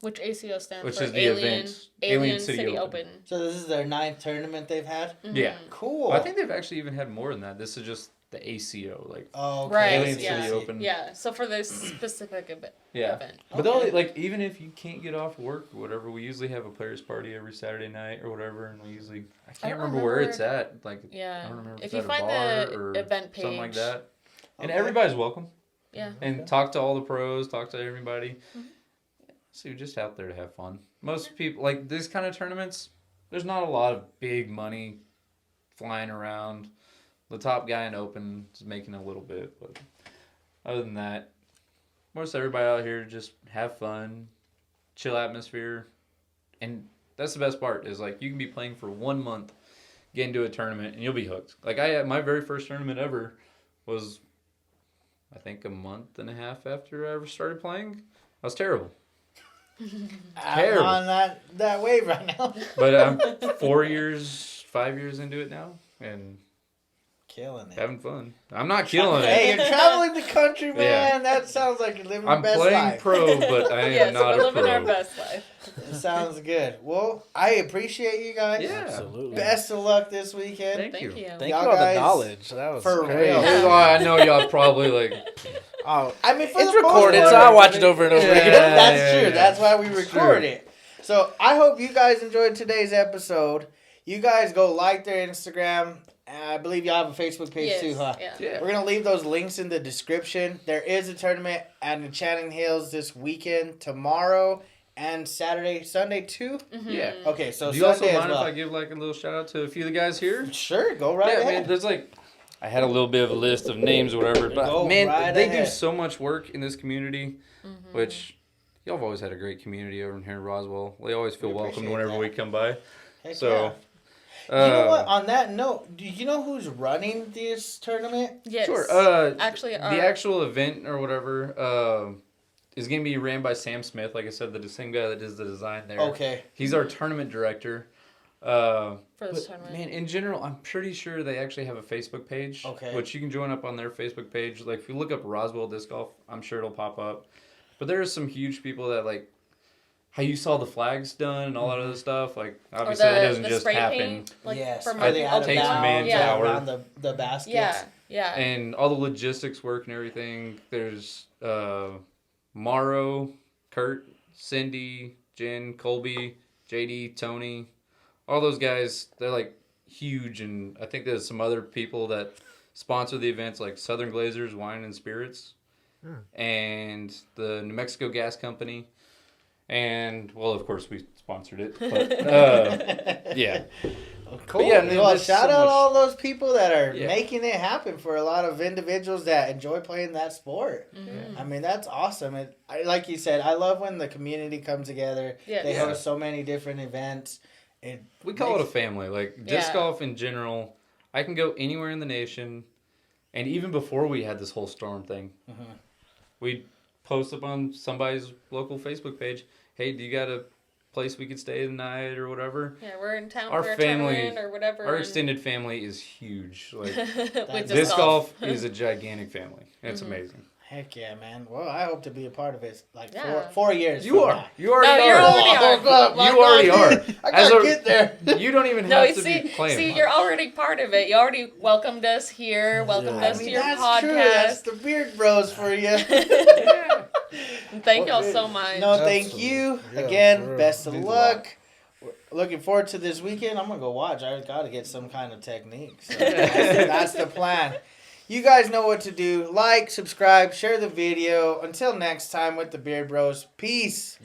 Which ACO stands Which for is the Alien, event. Alien City Open. So this is their 9th tournament they've had. Yeah. Cool. I think they've actually even had more than that. This is just the ACO, like Oh, okay. Right. Alien yeah. City Open. Yeah. So for this specific event. Yeah. event. But the Okay. only, like, even if you can't get off work or whatever, we usually have a players party every Saturday night or whatever, and we usually I can't don't remember where remember- it's at. Like, I Yeah. don't remember If it's you at a find bar the or event page, something like that. And Okay. everybody's welcome. Yeah. And talk to all the pros, talk to everybody. Mm-hmm. So you're just out there to have fun. Most people like these kind of tournaments. There's not a lot of big money flying around. The top guy in Open is making a little bit, but other than that, most everybody out here just have fun, chill atmosphere, and that's the best part. Is like you can be playing for 1 month, get into a tournament, and you'll be hooked. Like my very first tournament ever was, I think, a month and a half after I ever started playing. I was terrible. I'm Terrible. on that wave right now. But I'm 5 years into it now, and Killing it. having fun. I'm not killing it. Hey, you're traveling the country, man. Yeah. That sounds like you're living I'm your best playing life. pro, but I am Yeah. So not we're a living our pro. best life. It sounds good. Well, I appreciate you guys. Yeah. Absolutely. Best of luck this weekend. Thank Thank you. you. Thank Y'all you for all the guys- knowledge. That was For crazy. real. This is why I know y'all probably like. Oh, I mean, for it's the most recorded, part- so I'll watch it over and over Yeah. again. That's yeah, true. yeah. That's why we It's record true. it. So I hope you guys enjoyed today's episode. You guys go like their Instagram. I believe y'all have a Facebook page Yes. too, huh? Yeah. Yeah. We're gonna leave those links in the description. There is a tournament at Enchanting Hills this weekend, tomorrow, and Sunday too. Yeah. Okay, so Do you also Sunday as mind well. if I give like a little shout out to a few of the guys here? Sure, go right yeah, ahead. man. There's like, I had a little bit of a list of names or whatever, but Go man, right they do ahead. so much work in this community, which y'all have always had a great community over here in Roswell. We always feel We welcomed appreciate whenever that. we come by. Heck So, yeah. You know what? On that note, do you know who's running this tournament? Yes. Sure. Actually, the actual event or whatever is going to be ran by Sam Smith. Like I said, the same guy that does the design there. Okay. He's our tournament director. for this But, tournament. man, in general, I'm pretty sure they actually have a Facebook page. Okay. Which you can join up on their Facebook page. Like, if you look up Roswell Disc Golf, I'm sure it'll pop up. But there are some huge people that, like, how you saw the flags done and all that other stuff. Like, Or obviously, that doesn't the just spray happen. paint, like yes. for Are my they out of Takes bounds manpower. around the baskets? Yeah, yeah. And all the logistics work and everything. There's Morrow, Kurt, Cindy, Jen, Colby, JD, Tony, all those guys. They're like huge, and I think there's some other people that sponsor the events, like Southern Glazers Wine and Spirits, and the New Mexico Gas Company, and well, of course, we sponsored it. But, yeah. Cool. But yeah, man, well, there's shout so out much- all those people that are Yeah. making it happen for a lot of individuals that enjoy playing that sport. Mhm. I mean, that's awesome. Like you said, I love when the community comes together. Yes. They Yeah. host so many different events. We call it a makes- family. Like disc Yeah. golf in general, I can go anywhere in the nation, and even before we had this whole storm thing, we'd post up on somebody's local Facebook page, "Hey, do you got a place we could stay tonight or whatever?" Yeah, we're in town Our for a family- tournament or whatever. Our and- extended family is huge. Like with That's- disc golf is a gigantic family. And it's Mhm. amazing. Heck yeah, man. Well, I hope to be a part of it. Like Yeah. 4 years. You from are. now. You already No, you're are. already are. God, You already are. I As gotta a- get there. You don't even No, have you to see, be playing. see, much. you're already part of it. You already welcomed us here, welcomed Yeah. us to your that's podcast. true. That's the Beard Bros for you. And thank y'all so much. No, thank Absolutely. you. Yeah, Again, for real. best of Means a luck. Looking forward to this weekend. I'm going to go watch. I got to get some kind of technique. So that's the plan. You guys know what to do. Like, subscribe, share the video. Until next time with the Beard Bros. Peace.